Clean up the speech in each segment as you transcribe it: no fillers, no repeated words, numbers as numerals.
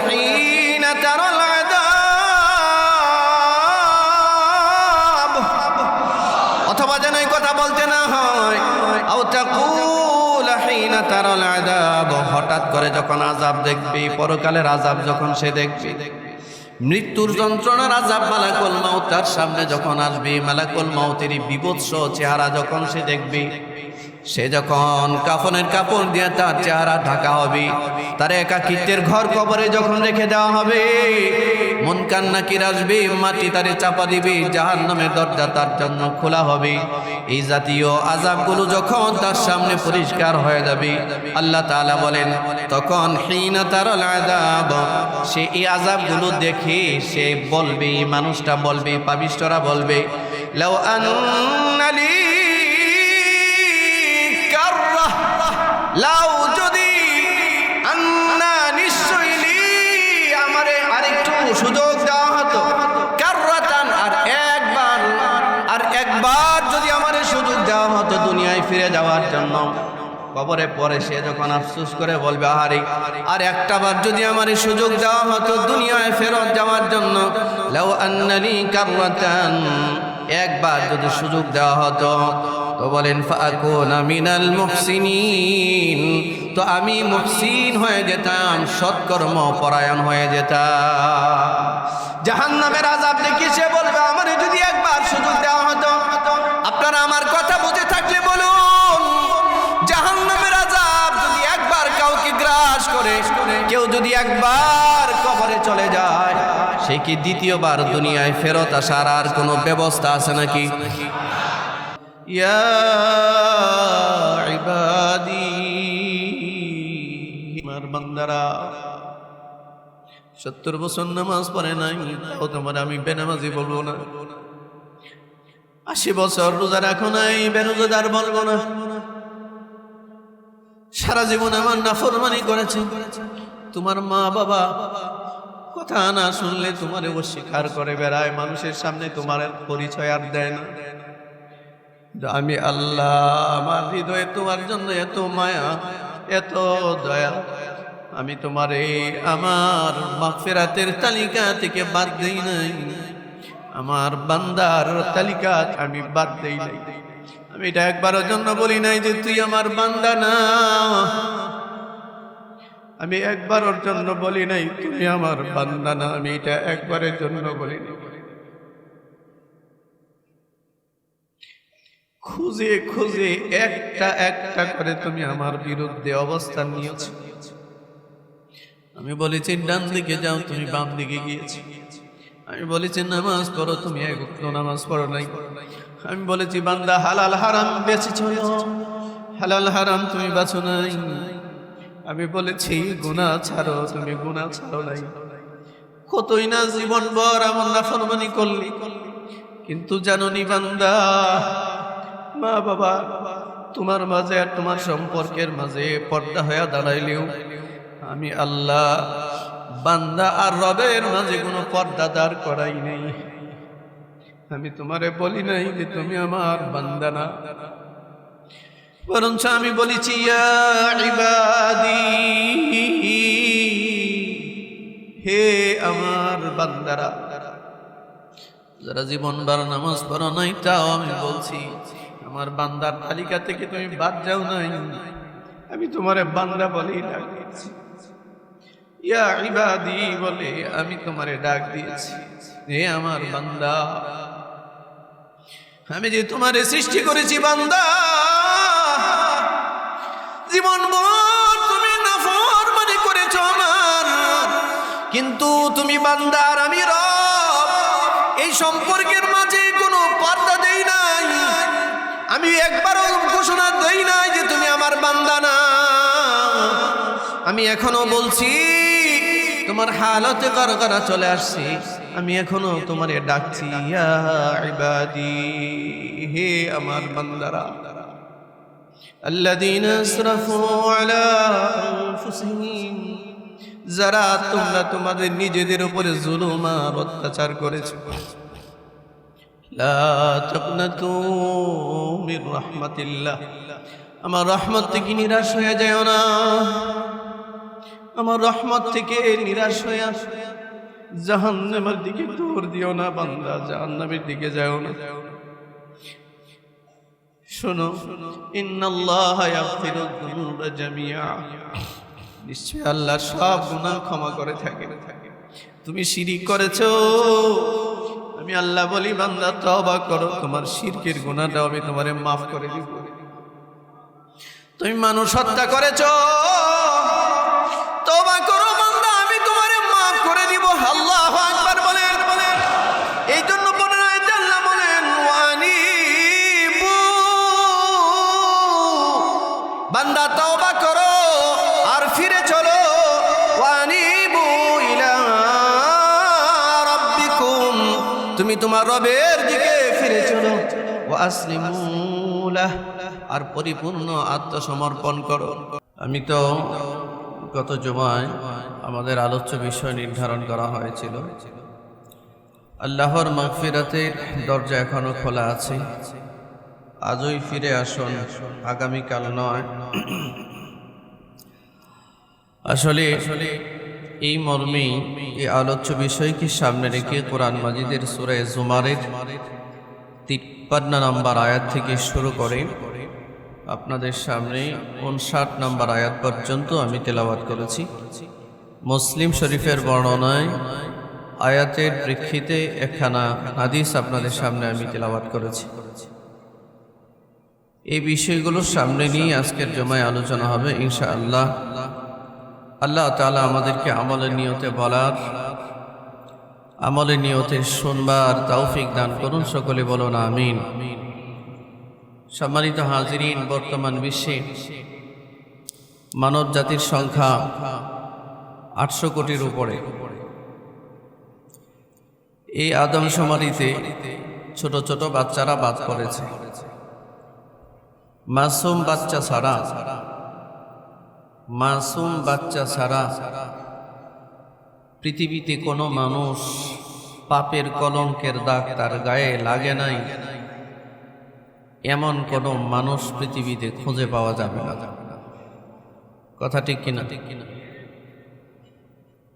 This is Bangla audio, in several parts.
حين ترى العذاب অথবা যেন এই কথা বলতে না হয় আও তাকুল حين ترى العذاب হঠাৎ করে যখন আযাব দেখবি পরকালের আযাব যখন সে দেখবি মৃত্যুর যন্ত্রণার আযাব মালাকুল মাউত তার সামনে যখন আসবে মালাকুল মাউতের বিভৎস চেহারা যখন সে দেখবে সে যখন কাফনের কাপড় দিয়ে তার চেহারা ঢাকা হবে তার একাকিত্বের ঘর কবরে যখন রেখে দেওয়া হবে মুনকার নাকির আসবে মাটি তারে চাপা দিবে জাহান্নামের দরজা তার জন্য খোলা হবে এই জাতীয় আযাবগুলো যখন তার সামনে পরিষ্কার হয়ে যাবে আল্লাহ তাআলা বলেন তখন হিনা তারাল আযাব সে এই আযাবগুলো দেখে সে বলবে মানুষটা বলবে পাপিষ্ঠরা বলবে লাউ আন্নালি কাররা লাউ যদি আন্না নিশ্চয়ই আমারে আরেকটু সুযোগ দেওয়া হতো কাররাতান আর একবার যদি আমারে সুযোগ দেওয়া হতো দুনিয়ায় ফিরে যাওয়ার জন্য কবরে পরে সে যখন আফসোস করে বলবে আহারে আর একটাবার যদি আমারে সুযোগ দেওয়া হতো দুনিয়ায় ফেরত যাওয়ার জন্য লাউ আন্নালি কাররাতান একবার যদি সুযোগ দেওয়া হতো তো বলেন ফাকুনা মিনাল মুহসিনিন তো আমি মুহসিন হয়ে যেতাম সৎকর্ম পরায়ণ হয়ে যেতাম জাহান্নামের আযাব দেখে সে বলবে আমারে যদি একবার সুযোগ দেওয়া হতো আপনারা আমার কথা বুঝে থাকলে বলুন জাহান্নামের আযাব যদি একবার কাউকে গ্রাস করে কেউ যদি একবার কবরে চলে যায় সে কি দ্বিতীয়বার দুনিয়ায় ফেরত আসার আর কোনো ব্যবস্থা আছে নাকি ইয়া ইবাদি আমার বান্দারা 70 বছর নামাজ পড়ে নাই ও তোমার আমি বেনামাজি বলবো না 80 বছর রোজা রাখো নাই বেরোজাদার বলবো না সারা জীবন আমার নাফরমানি করেছে তোমার মা বাবা কথা না শুনলে তোমারে অস্বীকার করে বেড়ায় মানুষের সামনে তোমার পরিচয় আর দেয় না আমি আল্লাহ আমার হৃদয়ে তোমার জন্য এত মায়া এত দয়া আমি তোমারে আমার মাগফিরাতের তালিকা থেকে বাদ দেই নাই আমার বান্দার তালিকা আমি বাদ দেই নাই আমি এটা একবারের জন্য বলি নাই যে তুই আমার বান্দা না আমি একবারের জন্য বলি নাই তুমি আমার বান্দা না আমি এটা একবারের জন্য বলি নাই খুঁজে খুঁজে একটা একটা করে তুমি আমার বিরুদ্ধে অবস্থান নিয়েছো আমি বলেছি ডান দিকে যাও তুমি বাম দিকে গিয়েছো আমি বলেছি নামাজ পড়ো তুমি এক ওয়াক্ত নামাজ পড়ো নাই আমি বলেছি বান্দা হালাল হারাম বেঁচেছো হালাল হারাম তুমি বাছো নাই আমি বলেছি গুনাহ ছাড়ো তুমি গুনাহ ছাড়ো নাই কতই না জীবন ভর এমন নাফরমানি করলি কিন্তু জানো নি বান্দা মা বাবা তোমার মাঝে আর তোমার সম্পর্কের মাঝে পর্দা হয়ে দাঁড়াইলেও আমি আল্লাহ বান্দা আর রবের মাঝে কোনো পর্দা দাঁড় করাই নেই আমি তোমারে বলি নাই যে তুমি আমার বান্দা না বরঞ্চ আমি বলেছি ইয়া ইবাদি হে আমার বান্দারা যারা জীবনভর নামাজ পড়ো নাই তাও আমি বলছি আমার বান্দার তালিকা থেকে তুমি বাদ যাও নাই আমি তোমারে বান্দা বলেই ডাক দিয়েছি ইয়া ইবাদি বলে আমি তোমারে ডাক দিয়েছি হে আমার বান্দা আমি যে তোমারে সৃষ্টি করেছি বান্দা জীবনভর তুমি নাফরমানি করেছো আমার কিন্তু তুমি বান্দা আর আমি রব এই সম্পর্কের মাঝে কোনো পর্দা দেই নাই আমি একবারও ঘোষণা দেই নাই যে তুমি আমার বান্দা না আমি এখনো বলছি তোমার হালতে গরগরা চলে আসছি আমি এখনো তোমারে ডাকছি ইয়া ইবাদি হে আমার বান্দারা আল্লাযীনা আসরাফু আলা আনফুসিহিম যারা তোমরা তোমাদের নিজেদের উপরে জুলুম আর অত্যাচার করেছো লা তাকনাতু মির রাহমাতিল্লাহ আমার রহমত থেকে নিরাশ হয়ে যায় না আমার রহমত থেকে নিরাশ হয়ে জাহান্নামের দিকে দৌড় দিও না বান্দা, জাহান্নামের দিকে যাও না। শোনো, ইন্নাল্লাহা ইয়াগফিরুয যুনুবা জামিআ, নিশ্চয় আল্লাহ সব গুনাহ ক্ষমা করে থাকে। তুমি শিরক করেছো, আমি আল্লাহ বলি বান্দা তওবা করো, তোমার শিরকের গুনাহটা আমি তোমারে মাফ করে দিব। তুমি মানুষ হত্যা করেছো, তওবা করো বান্দা, আমি তোমারে মাফ করে দিব। আল্লাহু আকবার বলেন। এই জন্য বলেন আল্লাহ বলেন ওয়ানিবু, বান্দা তওবা করো আর ফিরে চলো। ওয়ানিবু ইলা রাব্বিকুম, তুমি তোমার রবের দিকে ফিরে চলো। ওয়া আসলিমু লাহ, আর পরিপূর্ণ আত্মসমর্পণ করো। আমি তো গত জুমায় আমাদের আলোচ্য বিষয় নির্ধারণ করা হয়েছিল, আল্লাহর মাগফিরাতের দরজা এখনো খোলা আছে, আজই ফিরে আসুন, আগামীকাল নয়। আসলে এই মর্মে এই আলোচ্য বিষয়কে সামনে রেখে কোরআন মাজিদের সূরা জুমারের 53 নম্বর আয়াত থেকে শুরু করে আপনাদের সামনে 59 নম্বর আয়াত পর্যন্ত আমি তেলাওয়াত করেছি। মুসলিম শরীফের বর্ণনায় আয়াতের প্রেক্ষিতে একখানা হাদিস আপনাদের সামনে আমি তেলাওয়াত করেছি। এই বিষয়গুলোর সামনে নিয়ে আজকের জমায় আলোচনা হবে ইনশাআল্লাহ। আল্লাহ তাআলা আমাদেরকে আমলের নিয়তে বলার, আমলের নিয়তে শুনবার তৌফিক দান করুন, সকলে বলুন আমিন। সম্মানিত হাজিরিন, বর্তমান বিশ্বে মানব জাতির সংখ্যা 800 কোটির উপরে। এই আদমশুমারিতে ছোট ছোট বাচ্চারা বাদ পড়েছে। মাসুম বাচ্চা ছাড়া পৃথিবীতে কোনো মানুষ পাপের কলঙ্কের দাগ তার গায়ে লাগে নাই, এমন কোনো মানুষ পৃথিবীতে খুঁজে পাওয়া যাবে না। কথা ঠিক কিনা?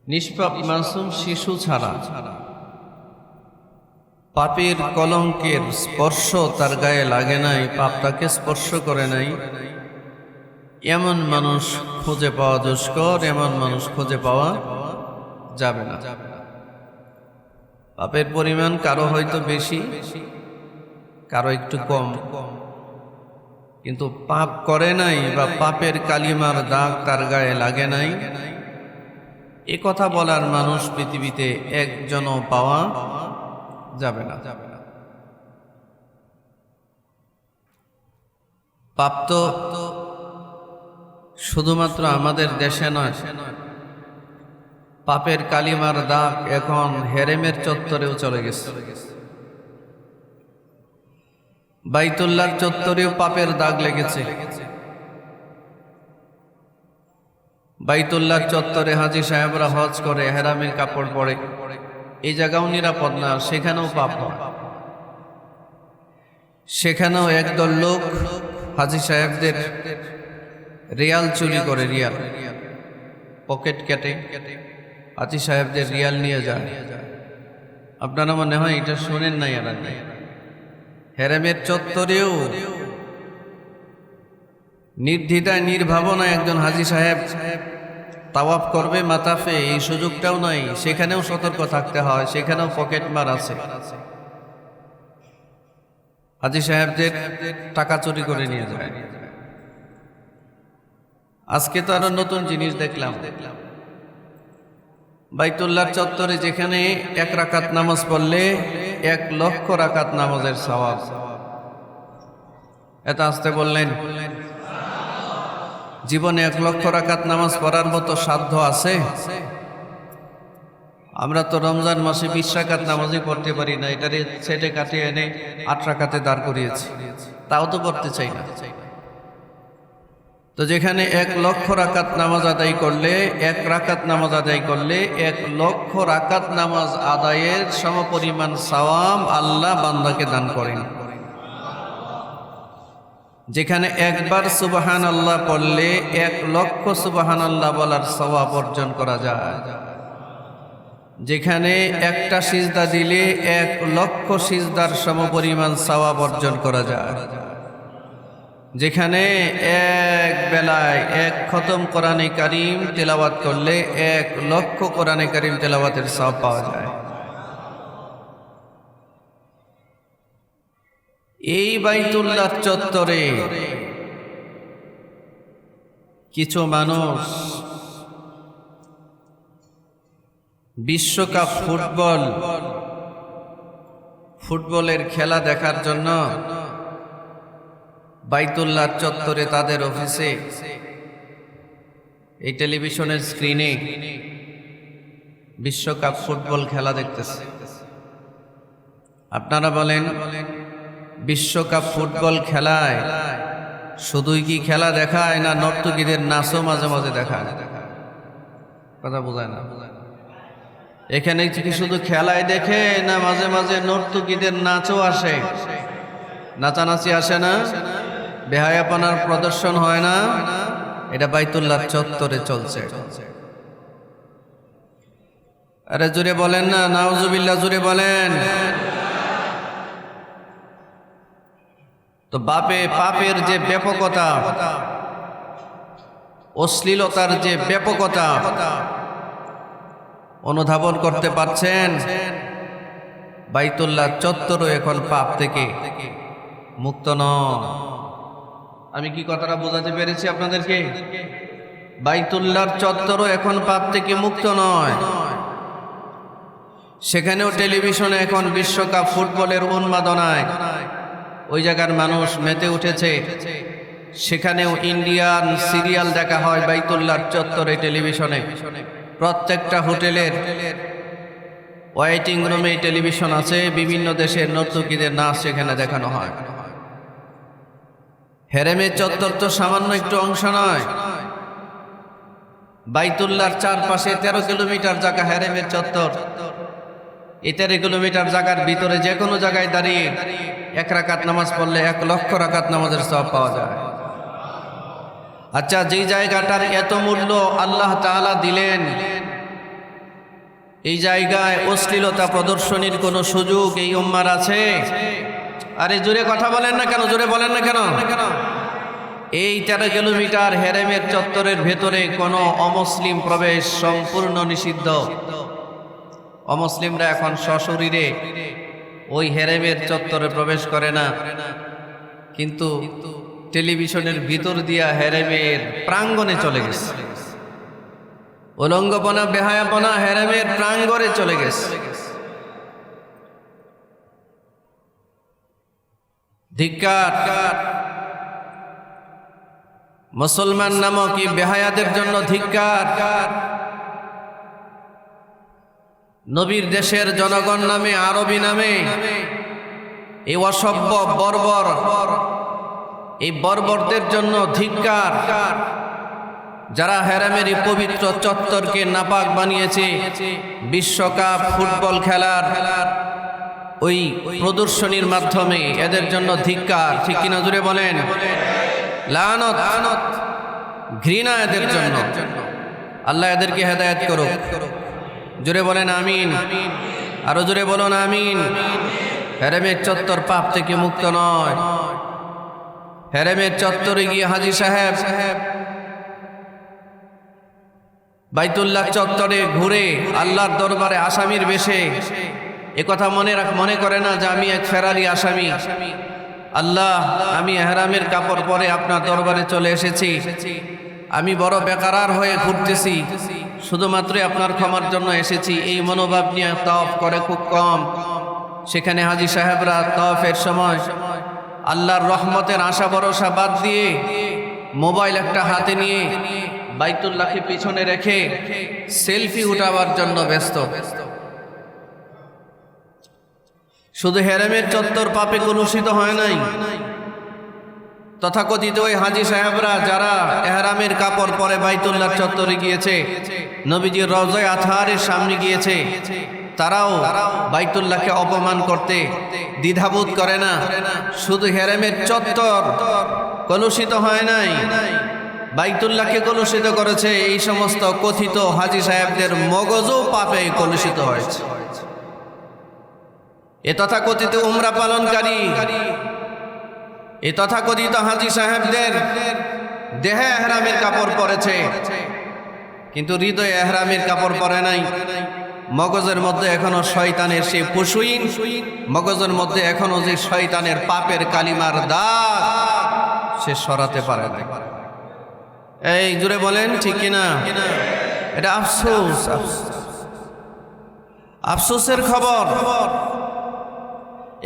নিষ্পাপ মাসুম শিশু ছাড়া পাপের কলঙ্কের স্পর্শ তার গায়ে লাগে নাই, পাপ তাকে স্পর্শ করে নাই, এমন মানুষ খুঁজে পাওয়া দুষ্কর, এমন মানুষ খুঁজে পাওয়া যাবে না। পাপের পরিমাণ কারো হয়তো বেশি, কারো একটু কম, কিন্তু পাপ করে নাই বা পাপের কালিমার দাগ তার গায়ে লাগে নাই, এ কথা বলার মানুষ পৃথিবীতে একজনও পাওয়া যাবে না। পাপ তো শুধুমাত্র আমাদের দেশে নয়, পাপের কালিমার দাগ এখন হেরেমের চত্বরেও চলে গেছে। বাইতুল্লাহর চত্বরেও পাপের দাগ লেগেছে। বাইতুল্লাহর চত্বরে হাজী সাহেবরা হজ করে, হেরামের কাপড় পরে, এই জায়গাও নিরাপদ না, সেখানেও পাপ হয়। সেখানেও একদল লোক হাজী সাহেবদের রিয়াল চুরি করে, রিয়াল পকেট কেটে হাজী সাহেবদের রিয়াল নিয়ে যায়। আপনারা মনে হয় এটা শোনেন নাই, আর হেরামের চত্বরেও নির্দ্বিধায় নির্ভাবনায় একজন হাজী সাহেব তাওয়াফ করবে মাতাফে, এই সুযোগটাও নাই, সেখানেও সতর্ক থাকতে হয়, সেখানেও পকেট মার আছে। হাজী সাহেবদের টাকা চুরি করে নিয়ে যায়। আজকে তো আরো নতুন জিনিস দেখলাম, বাইতুল্লাহর চত্বরে যেখানে 1 রাকাত নামাজ পড়লে 1 লক্ষ রাকাত নামাজের সওয়াব। এটা আসতে বললেন? জীবনে 1 লক্ষ রাকাত নামাজ পড়ার মতো সাধ্য আছে? আমরা তো রমজান মাসে 20 রাকাত নামাজই পড়তে পারি না, এটারে ছেটে কাটিয়ে এনে 8 রাকাতে দাঁড় করিয়েছি, তাও তো পড়তে চাই না। তো যেখানে 1 লক্ষ রাকাত নামাজ আদায় করলে, 1 রাকাত নামাজ আদায় করলে 1 লক্ষ রাকাত নামাজ আদায়ের সমপরিমাণ সওয়াব আল্লাহ বান্দাকে দান করেন। যেখানে একবার সুবহানাল্লাহ পড়লে 1,00,000 সুবহানাল্লাহ বলার সওয়াব অর্জন করা যায়, যেখানে একটা সিজদা দিলে 1,00,000 সিজদার সমপরিমাণ সওয়াব অর্জন করা যায়, যেখানে এক বেলায় 1 খতম কোরআনে কারীম তেলাওয়াত করলে 1,00,000 কোরআনে কারীম তেলাওয়াতের সওয়াব পাওয়া যায়। এই বাইতুল্লাহ চত্বরে কিছু মানুষ বিশ্বকাপ ফুটবলের খেলা দেখার জন্য বাইতুল্লাহ চত্বরে তাদের অফিসে এই টেলিভিশনের স্ক্রিনে বিশ্বকাপ ফুটবল খেলা দেখতেছে। আপনারা বলেন, বিশ্বকাপ ফুটবল খেলায় শুধুই কি খেলা দেখায় না নর্তকীদের নাচও মাঝে মাঝে দেখায়? কথা বোঝায় না। এখানে কি শুধু খেলায় দেখে না মাঝে মাঝে নর্তকীদের নাচও আসে, নাচানাচি আসে না, বেহায়াপনার প্রদর্শন হয় না? এটা বাইতুল্লাহ চত্বরে চলছে। আরে জোরে বলেন না, নাউজুবিল্লাহ, জোরে বলেন। তো পাপের যে ব্যাপকতা, অশ্লীলতার যে ব্যাপকতা অনুধাবন করতে পারছেন? বাইতুল্লাহ চত্বরও এখন পাপ থেকে মুক্ত নয়। আমি কি কথাটা বোঝাতে পেরেছি আপনাদেরকে? বাইতুল্লাহর চত্বরও এখন পাপ থেকে মুক্ত নয়। সেখানেও টেলিভিশনে এখন বিশ্বকাপ ফুটবলের উন্মাদনায় ওই জায়গার মানুষ মেতে উঠেছে। সেখানেও ইন্ডিয়ান সিরিয়াল দেখা হয় বাইতুল্লাহর চত্বরে টেলিভিশনে। প্রত্যেকটা হোটেলের ওয়েটিং রুমে টেলিভিশন আছে, বিভিন্ন দেশের নর্তকীদের নাচ সেখানে দেখানো হয়। হেরেমের চত্বর তো সামান্য একটু অংশ নয়। বাইতুল্লাহর চারপাশে 13 কিলোমিটার জায়গা হেরেমের চত্বর। এই 13 কিলোমিটার জায়গার ভিতরে যে কোনো জায়গায় দাঁড়িয়ে 1 রাকাত নামাজ পড়লে 1,00,000 রাকাত নামাজের সওয়াব পাওয়া যায়। আচ্ছা, যেই জায়গাটার এত মূল্য আল্লাহ তাআলা দিলেন, এই জায়গায় অশ্লীলতা প্রদর্শনীর কোনো সুযোগ এই উম্মার আছে? আরে জোরে কথা বলেন না কেন? জোরে বলেন না কেন? এই 13 কিলোমিটার হেরেমের চত্বরের ভেতরে কোনো অমুসলিম প্রবেশ সম্পূর্ণ নিষিদ্ধ। অমুসলিমরা এখন সশরীরে ওই হেরেমের চত্বরে প্রবেশ করে না, কিন্তু টেলিভিশনের ভিতর দিয়া হেরেমের প্রাঙ্গণে চলে গেছে। উলঙ্গপনা, বেহায়াপনা হেরেমের প্রাঙ্গণে চলে গেছে। ধিক্কার! মুসলমান নামক এই বেহায়াদের জন্য ধিক্কার। নবীর দেশের জনগণ নামে, আরবি নামে এই অসভ্য বর্বর, এই বর্বরদের জন্য ধিক্কার। যারা হেরেমের এই পবিত্র চত্বরকে নাপাক বানিয়েছে বিশ্বকাপ ফুটবল খেলার ওই প্রদর্শনীর মাধ্যমে, এদের জন্য ধিক্কার। ঠিক কিনা জুড়ে বলেন? লানত, ঘৃণা এদের জন্য। আল্লাহ এদেরকে হেদায়েত করুক। জোরে বলেন আমিন। আরো জোরে বলুন আমিন। হেরেমের চত্বর পাপ থেকে মুক্ত নয়। হেরেমের চত্বরে গিয়ে হাজী সাহেব বাইতুল্লাহ চত্বরে ঘুরে আল্লাহর দরবারে আসামির বেশে একথা মনে করে না যে আমি এক ফেরারি আসামি। আল্লাহ, আমি ইহরামের কাপড় পরে আপনার দরবারে চলে এসেছি, আমি বড় বেকারার হয়ে ঘুরতেছি, শুধুমাত্র আপনার ক্ষমার জন্য এসেছি, এই মনোভাব নিয়ে তাওয়াফ করে খুব কম। সেখানে হাজী সাহেবরা তাওয়াফের সময় আল্লাহর রহমতের আশা ভরসা বাদ দিয়ে মোবাইল একটা হাতে নিয়ে বাইতুল্লাহকে পিছনে রেখে সেলফি উঠাবার জন্য ব্যস্ত। শুধু হেরেমের চত্বর পাপে কলুষিত হয় নাই, তথাকথিত ওই হাজী সাহেবরা যারা ইহরামের কাপড় পরে বাইতুল্লাহ চত্বরে গিয়েছে, নবীজির রওজায়ে আতহারের সামনে গিয়েছে, তারাও বাইতুল্লাহকে অপমান করতে দ্বিধাবোধ করে না। শুধু হেরেমের চত্বর কলুষিত হয় নাই, বাইতুল্লাহকে কলুষিত করেছে এই সমস্ত কথিত হাজী সাহেবদের মগজও পাপে কলুষিত হয়েছে। এ তথাকথিত উমরা পালনকারী, এ তথাকথিত হাজী সাহেবদের দেহে এহরামের কাপড় পরেছে, কিন্তু হৃদয়ে এহরামের কাপড় পরে নাই। মগজের মধ্যে এখনো শয়তানের সেই পশুইন, মগজের মধ্যে এখনো যে শয়তানের পাপের কালিমার দাগ সে সরাতে পারে না। এই জুড়ে বলেন ঠিক কিনা? এটা আফসোস, আফসোসের খবর।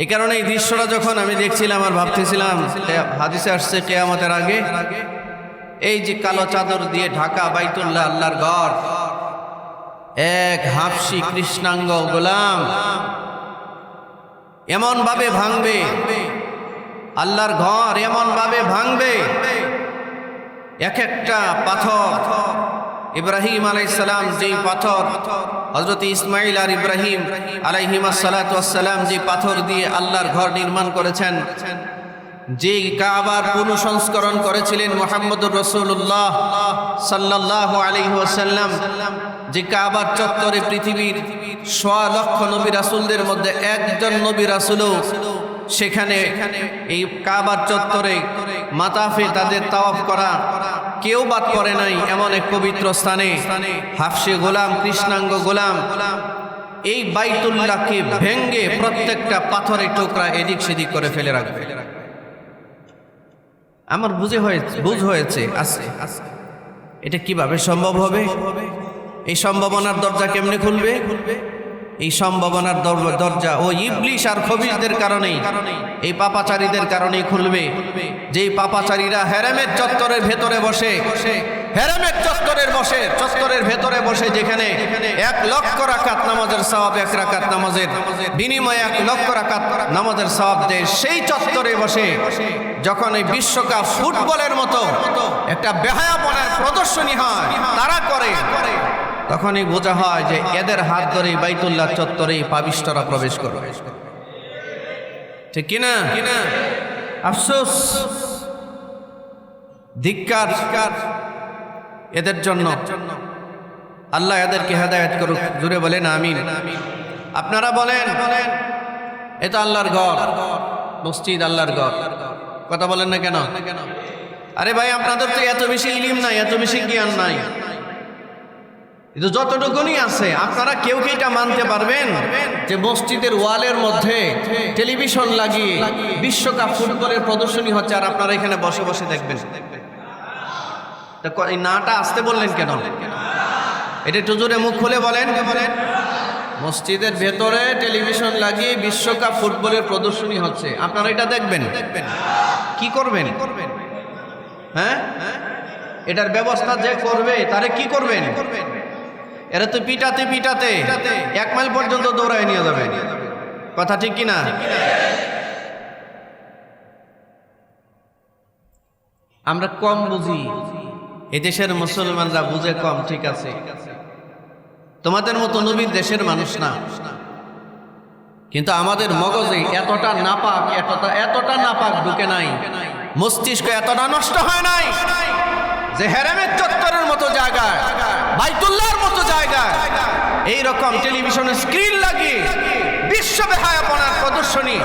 এই কারণে এই দৃশ্যটা যখন আমি দেখছিলাম আর ভাবতেছিলাম, হাদিসে আসছে কিয়ামতের আগে এই যে কালো চাদর দিয়ে ঢাকা বাইতুল্লাহ আল্লাহর ঘর, এক হাফসি কৃষ্ণাঙ্গ গোলাম এমন ভাবে ভাঙবে, আল্লাহর ঘর এমন ভাবে ভাঙবে, এক একটা পাথর, ইব্রাহিম আলাইহিস সালাম যেই পাথর, হযরত ইসমাঈল আর ইব্রাহিম আলাইহিমাস সালাতু ওয়াস সালাম যে পাথর দিয়ে আল্লাহর ঘর নির্মাণ করেছেন, যে কাবার পুনঃসংস্করণ করেছিলেন মুহাম্মদুর রাসূলুল্লাহ সাল্লাল্লাহু আলাইহি ওয়াসাল্লাম, যে কাবার চত্বরে পৃথিবীর ১০০ লক্ষ নবী রাসূলদের মধ্যে একজন নবী রাসূলও সেখানে এই কাবার চত্বরে মাতাফে তাদের তাওয়াফ করা কেউ বাদ পড়ে নাই। এমন এক পবিত্র স্থানে হাফসে গোলাম, কৃষ্ণাঙ্গ গোলাম এই বাইতুল্লাহকে ভেঙ্গে প্রত্যেকটা পাথরের টুকরা এদিক সেদিক করে ফেলে রাখবে। আমার বুঝ হয়েছে আজকে এটা কিভাবে সম্ভব হবে? এই সম্ভাবনার দরজা কেমনে খুলবে? এই সম্ভাবনার দরজা ও ইবলিশ আর খবিশদের কারণেই, এই পাপাচারীদের কারণেই খুলবে। যেই পাপাচারীরা হেরেমের চত্বরের ভেতরে বসে, হেরেমের চত্বরের ভেতরে বসে যেখানে ১ লক্ষ রাকাত নামাজের সওয়াব, ১ রাকাত নামাজের বিনিময়ে ১ লক্ষ রাকাত নামাজের সওয়াব দেয়, সেই চত্বরে বসে যখন এই বিশ্বকাপ ফুটবলের মতো একটা বেহায়াপনার প্রদর্শনী হয় তারা করে, তখনই বোঝা হয় যে এদের হাত ধরে বাইতুল্লাহ চত্বরে পাপিষ্ঠরা প্রবেশ করবে। ঠিক কিনা? আফসোস, ধিক্কার এদের জন্য। আল্লাহ এদেরকে হেদায়েত করুক। জুড়ে বলেন আমিন। আপনারা বলেন এটা আল্লাহর ঘর, মসজিদ আল্লাহর ঘর, কথা বলেন না কেন? আরে ভাই, আপনাদের তো এত বেশি ইলম নাই, এত বেশি জ্ঞান নাই, কিন্তু যতটুকুনি আছে আপনারা কেউ কি এটা মানতে পারবেন যে মসজিদের ওয়ালের মধ্যে টেলিভিশন লাগিয়ে বিশ্বকাপ ফুটবলের প্রদর্শনী হচ্ছে আর আপনারা এখানে বসে বসে দেখবেন? এই নাটা আসতে বললেন কেন? এটা একটু জোরে মুখ খুলে বলেন। মসজিদের ভেতরে টেলিভিশন লাগিয়ে বিশ্বকাপ ফুটবলের প্রদর্শনী হচ্ছে, আপনারা এটা দেখবেন? কি করবেন? হ্যাঁ, এটার ব্যবস্থা যে করবে তারে কি করবেন? এরা তো পিটাতে পিটাতে 1 মাইল পর্যন্ত দৌড়ায় নিয়ে যাবে, কথা ঠিক কিনা? আমরা কম বুঝি, এদেশের মুসলমানরা বুঝে কম, ঠিক আছে, তোমাদের মতো নবীর দেশের মানুষ না, কিন্তু আমাদের মগজে এতটা নাপাক ঢুকে নাই, মস্তিষ্ক এতটা নষ্ট হয় নাই যে হেরেমের চত্বরের মতো জায়গায়, বাইতুল্লাহর মতো জায়গায় এই রকম টেলিভিশনের স্ক্রিন লাগিয়ে বিশ্ব বেহায়াপনার প্রদর্শনী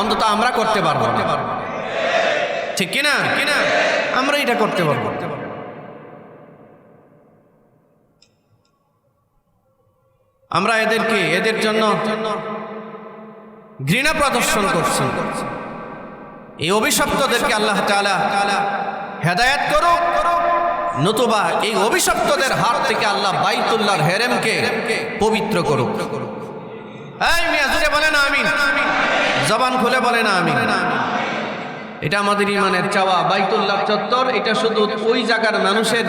অন্তত আমরা করতে পারবো, ঠিক কিনা? আমরা এটা করতে পারবো। আমরা এদের জন্য ঘৃণা প্রদর্শন করছি। এই অভিশপ্তদেরকে আল্লাহ তাআলা হেদায়েত করুক, নতুবা এই অভিশপ্তদের হাত থেকে আল্লাহ বাইতুল্লাহর হেরেমকে পবিত্র করুক। এই মিয়া, জোরে বলেন আমিন, জবান খুলে বলেন আমিন। এটা আমাদের ইমানের চাওয়া। বাইতুল্লাহ চত্বর এটা শুধু ওই জায়গার মানুষের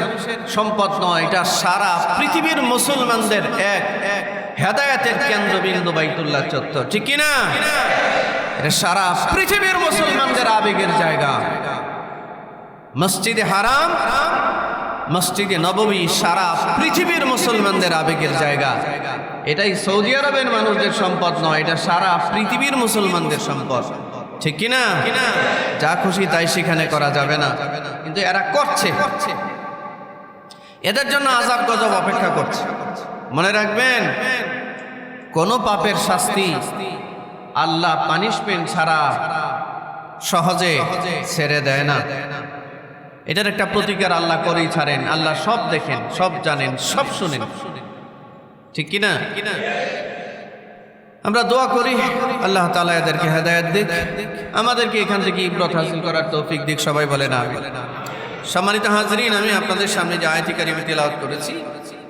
সম্পদ নয়, এটা সারা পৃথিবীর মুসলমানদের এক হেদায়েতের কেন্দ্রবিন্দু বাইতুল্লাহ চত্বর, ঠিক কিনা? এটা সারা পৃথিবীর মুসলমানদের আবেগের জায়গা। মসজিদে হারাম, মসজিদে নববী সারা পৃথিবীর মুসলমানদের আবেগের জায়গা। এটাই সৌদি আরবের মানুষদের সম্পদ নয়, এটা সারা পৃথিবীর মুসলমানদের সম্পদ, ঠিক কিনা? যা খুশি তাই সেখানে করা যাবে না, কিন্তু এরা করছে। এদের জন্য আযাব গজব অপেক্ষা করছে। মনে রাখবেন, কোন পাপের শাস্তি আল্লাহ পানিশমেন্ট ছাড়া সহজে ছেড়ে দেয় না। এটার একটা প্রতিকার আল্লাহ করেই ছাড়েন। আল্লাহ সব দেখেন, সব জানেন, সব শুনেন, ঠিক কিনা? আমরা দোয়া করি আল্লাহ তাআলা এদেরকে হেদায়েত দিক, আমাদেরকে এখান থেকে ইবরত হাসিল করার তৌফিক দিক। সবাই বলেন আমিন। সম্মানিত হাজরিন, আমি আপনাদের সামনে যে আয়াত কারিমা তিলাওয়াত করেছি,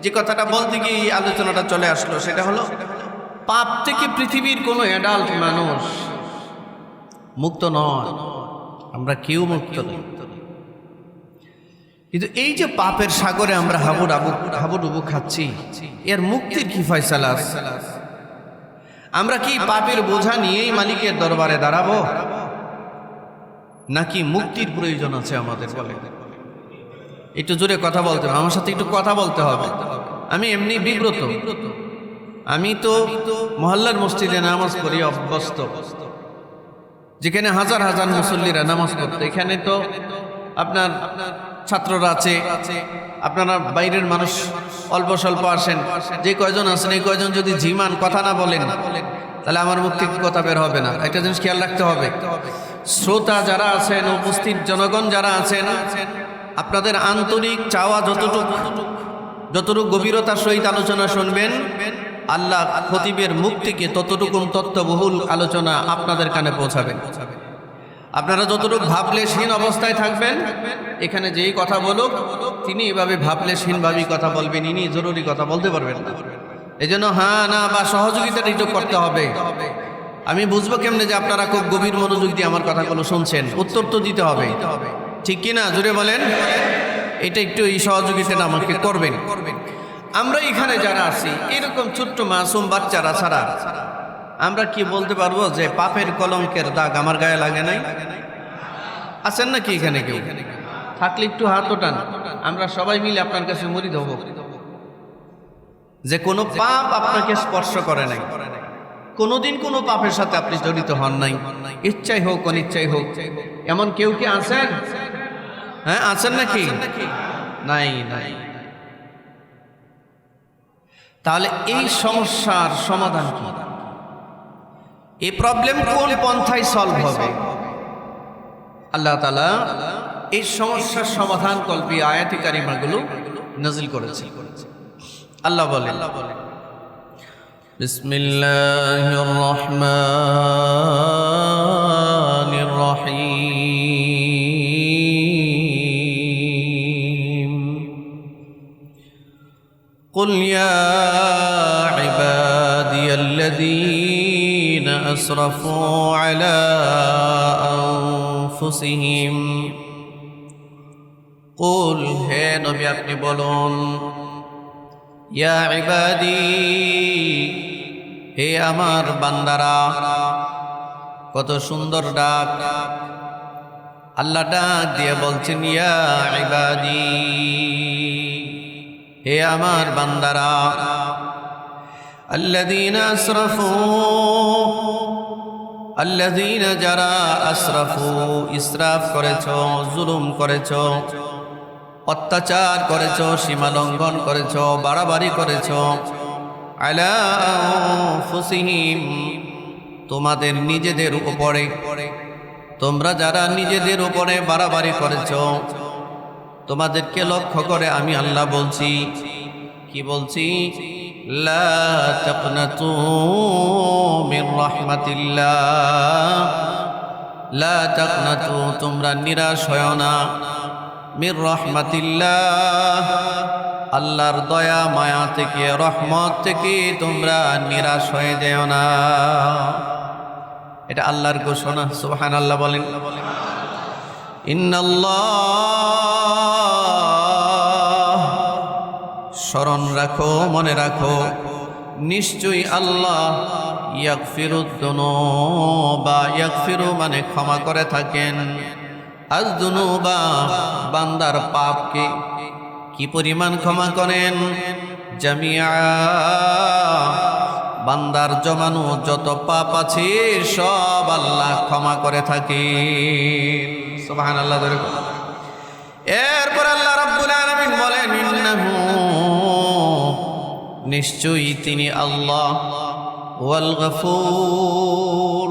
যে কথাটা বলতে গিয়ে এই আলোচনাটা চলে আসলো, সেটা হলো পাপ থেকে পৃথিবীর কোনো অ্যাডাল্ট মানুষ মুক্ত নয়। আমরা কেউ মুক্ত নই। কিন্তু এই যে পাপের সাগরে আমরা হাবুডুবু খাচ্ছি, এর মুক্তির কি ফয়সালা আছে? আমরা কি পাপের বোঝা নিয়েই মালিকের দরবারে দাঁড়াবো, নাকি মুক্তির প্রয়োজন আছে আমাদের? বলে একটু জোরে কথা বলতে হবে, আমার সাথে একটু কথা বলতে হবে। আমি এমনি বিব্রত। আমি তো মহল্লার মসজিদে নামাজ পড়ি অভ্যস্ত, যেখানে হাজার হাজার মুসল্লিরা নামাজ পড়তো। এখানে তো আপনার ছাত্ররা আছে, আপনারা বাইরের মানুষ অল্প স্বল্প আসেন। যে কয়জন আছেন, এই কয়জন যদি ঝিমান কথা না বলেন, তাহলে আমার মুখ থেকে কথা বের হবে না। একটা জিনিস খেয়াল রাখতে হবে। শ্রোতা যারা আছেন, উপস্থিত জনগণ যারা আছেন, আপনাদের আন্তরিক চাওয়া যতটুকু গভীরতার সহিত আলোচনা শুনবেন, আল্লাহ খতিবের মুখ থেকে ততটুকু তত্ত্ববহুল আলোচনা আপনাদের কানে পৌঁছাবেন। আপনারা যতটুকু ভাবলেশহীন অবস্থায় থাকবেন, এখানে যেই কথা বলুক তিনি এভাবে ভাবলেশহীনভাবেই কথা বলবেন, ইনি জরুরি কথা বলতে পারবেন না। এই জন্য হ্যাঁ না বা সহযোগিতাটা একটু করতে হবে। আমি বুঝবো কেমনে যে আপনারা খুব গভীর মনোযোগ দিয়ে আমার কথাগুলো শুনছেন? উত্তর তো দিতে হবে, ঠিক কিনা? জুড়ে বলেন। এটা একটু এই সহযোগিতাটা আমাকে করবেন। আমরা এখানে যারা আছি, এরকম ছোট্ট মাসুম বাচ্চারা ছাড়া আমরা কি বলতে পারবো যে পাপের কলঙ্কের দাগ আমার গায়ে লাগে নাই? আছেন নাকি এখানে কেউ? থাকলে একটু হাত ওঠান, আমরা সবাই মিলে আপনার কাছে মুরিদ হব যে কোনো পাপ আপনাকে স্পর্শ করে নাই, কোনোদিন কোনো পাপের সাথে আপনি জড়িত হন নাই, ইচ্ছাই হোক অনিচ্ছাই হোক। এমন কেউ কি আছেন? হ্যাঁ, আছেন নাকি? নাই, নাই। তাহলে এই সমস্যার সমাধান কি? এই প্রবলেম কোন পন্থায় সলভ হবে? আল্লাহ তাআলা এই সমস্যার সমাধান কল্পে আয়াতি কারিমাগুলো নাযিল করেছে। আল্লাহ বলেন, বিসমিল্লাহির রহমানির রহিম। কুল ইয়া ইবাদিয়াল্লাযীনা আসরাফু আলা আনফুসিহিম। কুল, হে নবী আপনি বলুন, ইয়া ইবাদি, হে আমার বান্দারা। কত সুন্দর ডাক! আল্লাহ ডাক দিয়ে বলছেন, ইয়া ইবাদি, হে আমার বান্দারা। আল্লাযীনা আসরাফু, আল্লাযীনা যারা আসরাফু, ইসরাফ করেছ, জুলুম করেছ, অত্যাচার করেছ, সীমা লঙ্ঘন করেছ, বাড়াবাড়ি করেছ, আলা আনফুসিহিম, তোমাদের নিজেদের উপরে। তোমরা যারা নিজেদের উপরে বাড়াবাড়ি করেছ, তোমাদেরকে লক্ষ্য করে আমি আল্লাহ বলছি। কি বলছি? লা তাকনাতু মির রাহমাতিল্লাহ, লা তাকনাতু, তোমরা নিরাশ হয় না, মির রাহমাতিল্লাহ, আল্লাহর দয়া মায়া থেকে, রহমত থেকে তোমরা নিরাশ হয়ে যেও না। এটা আল্লাহর ঘোষণা। সুবহানাল্লাহ বলেন। ইন্নাল্লাহ, স্মরণ রাখো, মনে রাখো, নিশ্চয়ই আল্লাহ ইয়াগফিরুদ যুনুবা, ইয়াগফিরু মানে ক্ষমা করে থাকেন, আজ যুনুবা বান্দার পাপকে কি পরিমাণ ক্ষমা করেন, জামিয়া বান্দার জমানো যত পাপ আছে সব আল্লাহ ক্ষমা করে থাকে। সুবহানাল্লাহ। এরপর আল্লাহ রাব্বুল আলামিন বলেন ইন্নাহু, নিশ্চয়ই তিনি আল্লাহ, ওয়াল গফুর,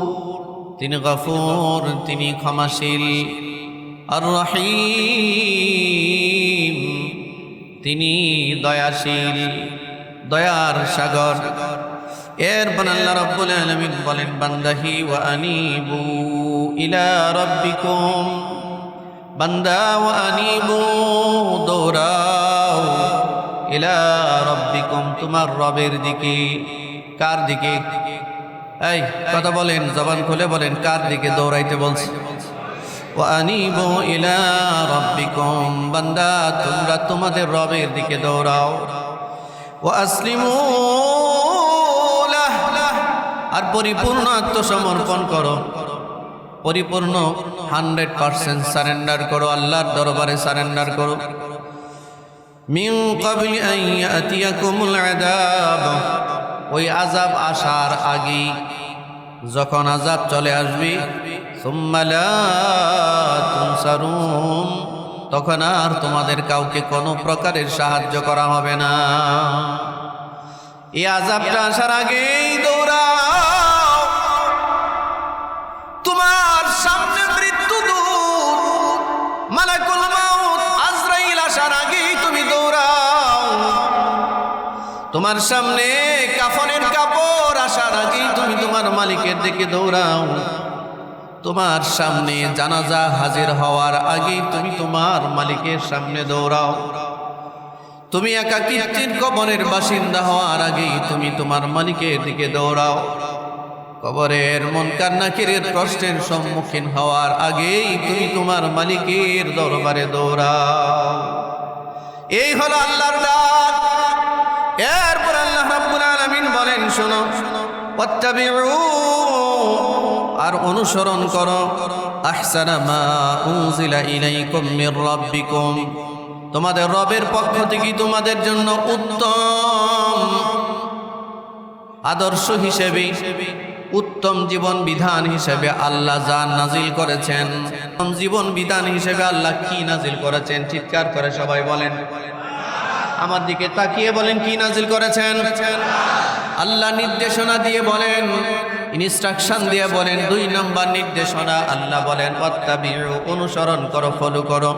তিনি গফুর, তিনি ক্ষমাশীল, আর রহিম, তিনি দয়াশীল, দয়ার সাগর। এরপর আল্লাহ রাব্বুল আলামিন বলেন বান্দাহি ওয়া আনিবু ইলা রাব্বিকুম, বান্দা ওয়া আনিবু, দৌড়াও, ইলা রাব্বিকুম, তোমার রবের দিকে। কার দিকে? এই কথা বলেন, জবান খুলে বলেন, কার দিকে দৌড়াইতে বলছে? ওয়া আনিবু ইলা রাব্বিকুম, বান্দা তোমরা তোমাদের রবের দিকে দৌড়াও। ওয়া আসলিমু লাহ, আর পরিপূর্ণ আত্মসমর্পণ করো, পরিপূর্ণ 100% সারেন্ডার করো, আল্লাহর দরবারে সারেন্ডার করো। মিন ক্বাবলি আন ইয়াতিয়াকুমুল আযাব, ওই আযাব আসার আগে, যখন আযাব চলে আসবে, সুম্মা লা তুনসারুন, তখন আর তোমাদের কাউকে কোনো প্রকারের সাহায্য করা হবে না। এই আযাবটা আসার আগেই দৌড়াও, তোমার সামনে মৃত্যুদূত মালাকুল মাউত আজরাইল আসার আগেই তুমি দৌড়াও, তোমার সামনে কাফনের কাপড় আসার আগেই তুমি তোমার মালিকের দিকে দৌড়াও, তোমার সামনে জানাজা হাজির হওয়ার আগেই তুমি তোমার মালিকের সামনে দৌড়াও, তুমি একাকিত্বের কবরের বাসিন্দা হওয়ার আগেই তুমি তোমার মালিকের দিকে দৌড়াও, কবরের মুনকার নাকিরের প্রশ্নের সম্মুখীন হওয়ার আগেই তুমি তোমার মালিকের দরবারে দৌড়াও। এই হলো আল্লাহর ডাক। এরপর আল্লাহ রাব্বুল আলামিন বলেন শোনো, ওয়াত্তাবিউ, আর অনুসরণ করো, আহসানা মা উনজিলা ইলাইকুম মির রাব্বিকুম, তোমাদের রবের পক্ষ থেকে তোমাদের জন্য উত্তম আদর্শ হিসেবে, উত্তম জীবন বিধান হিসেবে আল্লাহ যা নাজিল করেছেন। জীবন বিধান হিসেবে আল্লাহ কি নাজিল করেছেন? চিৎকার করে সবাই বলেন, আমার দিকে তাকিয়ে বলেন, কি নাজিল করেছেন? আল্লাহ নির্দেশনা দিয়ে বলেন, ইনস্ট্রাকশন দিয়ে বলেন। 2 নম্বর নির্দেশনা, আল্লাহ বলেন ওয়াত্তাবিউ, অনুসরণ করো, ফলো করো।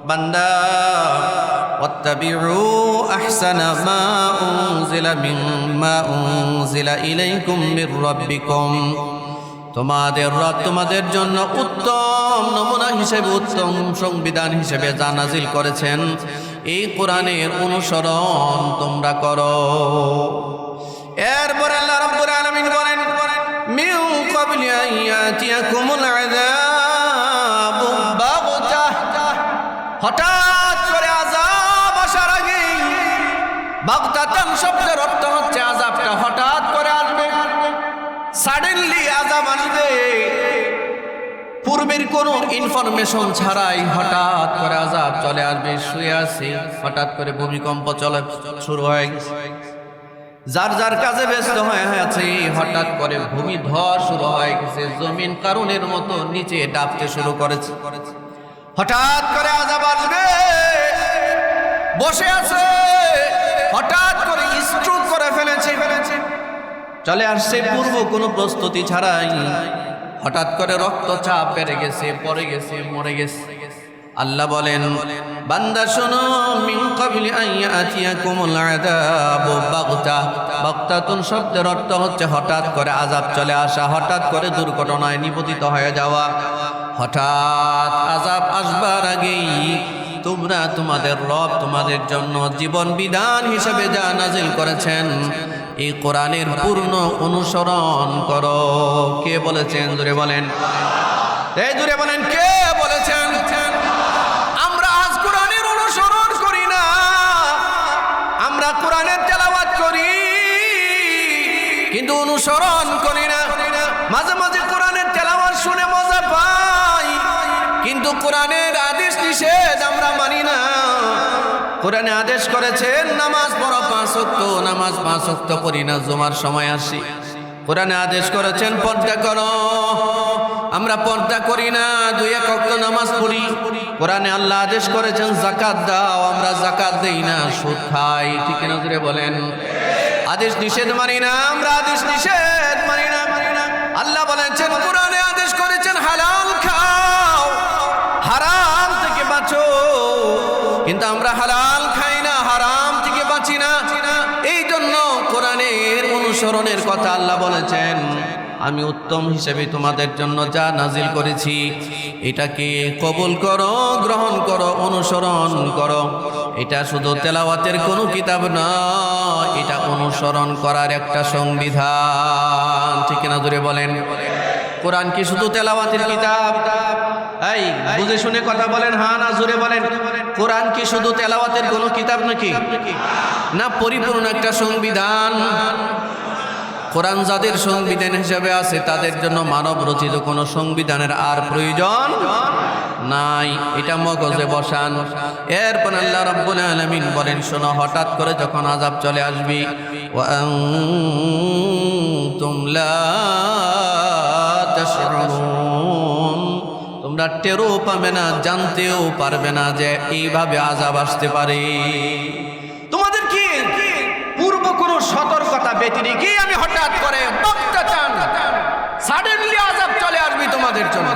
বান্দা ওয়াত্তাবিউ আহসানা মা উনজিলা ইলাইকুম মির রাব্বিকুম, তোমাদের রব তোমাদের জন্য উত্তম নমুনা হিসেবে, উত্তম সংবিধান হিসেবে যা নাজিল করেছেন, এই কোরআনের অনুসরণ তোমরা করো। এরপর আল্লাহ রাব্বুল আলামিন বলেন মিন ক্বাবলি আন ইয়াতিয়াকুমুল আযাব বাগতাহ, হঠাৎ করে আযাব আসার আগে। বাগতাতান শব্দের অর্থ হচ্ছে আযাবটা হঠাৎ করে আসবে, সাডেনলি আযাব আসবে, পূর্বের কোনো ইনফরমেশন ছাড়াই হঠাৎ করে আযাব চলে আসবে। শুয়ে আছি, হঠাৎ করে ভূমিকম্প চলে শুরু হয়ে গেছে, যার যার কাজে ব্যস্ত হয়ে আছে, হঠাৎ করে ভূমিধস শুরু হয়ে গেছে, জমিন কারণের মতো নিচে ডাবতে শুরু করেছে। হঠাৎ করে আযাব আসবে, বসে আছে, হঠাৎ করে স্ট্রোক করে ফেলেছে, চলে আসছে পূর্ব কোনো প্রস্তুতি ছাড়াই, হঠাৎ করে রক্তচাপ বেড়ে গেছে, পড়ে গেছে, মরে গেছে। আল্লাহ বলেন বান্দা শোনো, মিন ক্বাবলি আন ইয়াতিয়াকুমুল আযাব বাগতাহ, বাগতাতুন শব্দের অর্থ হচ্ছে হঠাৎ করে আযাব চলে আসা, হঠাৎ করে দুর্ঘটনায় নিপতিত হয়ে যাওয়া। হঠাৎ আযাব আসবার আগেই তোমরা তোমাদের রব তোমাদের জন্য জীবন বিধান হিসেবে যা নাজিল করেছেন, এই কোরআনের পূর্ণ অনুসরণ করো। কে বলেছেন? জোরে বলেন, এই জোরে বলেন, কে বলেছেন? আমরা আজ কোরআনের অনুসরণ করি না, আমরা কোরআনের তেলাওয়াত করি কিন্তু অনুসরণ করি না। মাঝে মাঝে কোরআনের তেলাওয়াত শুনে মজা পাই, কিন্তু কোরআনের আদেশ নিষেধ আমরা মানি না। কোরআনে আদেশ করেছেন নামাজ পড়ো 5 ওয়াক্ত, নামাজ 5 ওয়াক্ত পড়ি না, জুমার সময় আসি। কোরআনে আদেশ করেছেন পর্দা করো, আমরা পর্দা করি না, 2-1 ওয়াক্ত নামাজ পড়ি। কোরআনে আল্লাহ আদেশ করেছেন যাকাত দাও, আমরা যাকাত দেই না, সুদ খাই। ঠিক না জোরে বলেন? আদেশ নিষেধ মানি না, আমরা আদেশ নিষেধ মানি না। আল্লাহ বলেছেন কোরআনে আদেশ করেছেন হালাল খাও, হারাম থেকে বাঁচো, কিন্তু আমরা হালাল খাই না, হারাম থেকে বাঁচি না। এই জন্য কোরআনের অনুসরণের কথা আল্লাহ বলেছেন, আমি উত্তম হিসেবে তোমাদের জন্য যা নাজিল করেছি এটাকে কবুল করো, গ্রহণ করো, অনুসরণ করো। এটা শুধু তেলাওয়াতের কোনো কিতাব নয়, এটা অনুসরণ করার একটা সংবিধান। ঠিক না জোরে বলেন? কোরআন কি শুধু তেলাওয়াতের কিতাব? এই বুঝে শুনে কথা বলেন, হ্যাঁ না জোরে বলেন। কোরআন কি শুধু তেলাওয়াতের কোনো কিতাব নাকি? না, পরিপূর্ণ একটা সংবিধান। কোরআন যাদের সংবিধান হিসেবে আছে তাদের জন্য মানব রচিত কোনো সংবিধানের আর প্রয়োজন নাই, এটা মগজে বসান। এরপর আল্লাহ রাব্বুল আলামিন বলেন, শোনো, হঠাৎ করে যখন আযাব চলে আসবে, ওয়া আনতুম লা তাশউরুন, তোমরা টেরও পাবে না, জানতেও পারবে না যে এইভাবে আযাব আসতে পারে। তোমাদের কি পূর্ব কোনো সতর্কতা ব্যতীত কি আমি হঠাৎ করে বাগদাতান সাডেনলি আযাব চলে আসবে তোমাদের জন্য?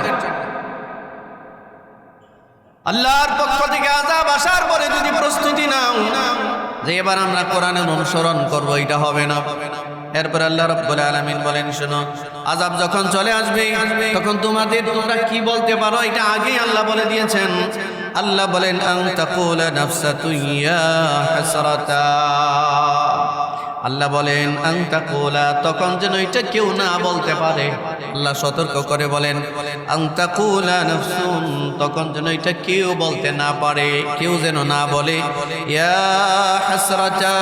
আল্লাহর পক্ষ থেকে আযাব আসার পরে যদি প্রস্তুতি নাও যে এবার আমরা কোরআনের অনুসরণ করব, এটা হবে না। এরপর আল্লাহ রাব্বুল আলামিন বলেন, শোনো, আযাব যখন চলে আসবে তখন তোমরা কি বলতে পারো, এটা আগেই আল্লাহ বলে দিয়েছেন। আল্লাহ বলেন, আন তাকুলা নাফসাতু ইয়া হাসরাতা, আল্লাহ বলেন আন তাকুলা, তখন যেন এটা কেউ না বলতে পারে। আল্লাহ সতর্ক করে বলেন আন তাকুলা নাফসুন, তখন যেন এটা কেউ বলতে না পারে, কেউ যেন না বলে ইয়া হাসরাতা,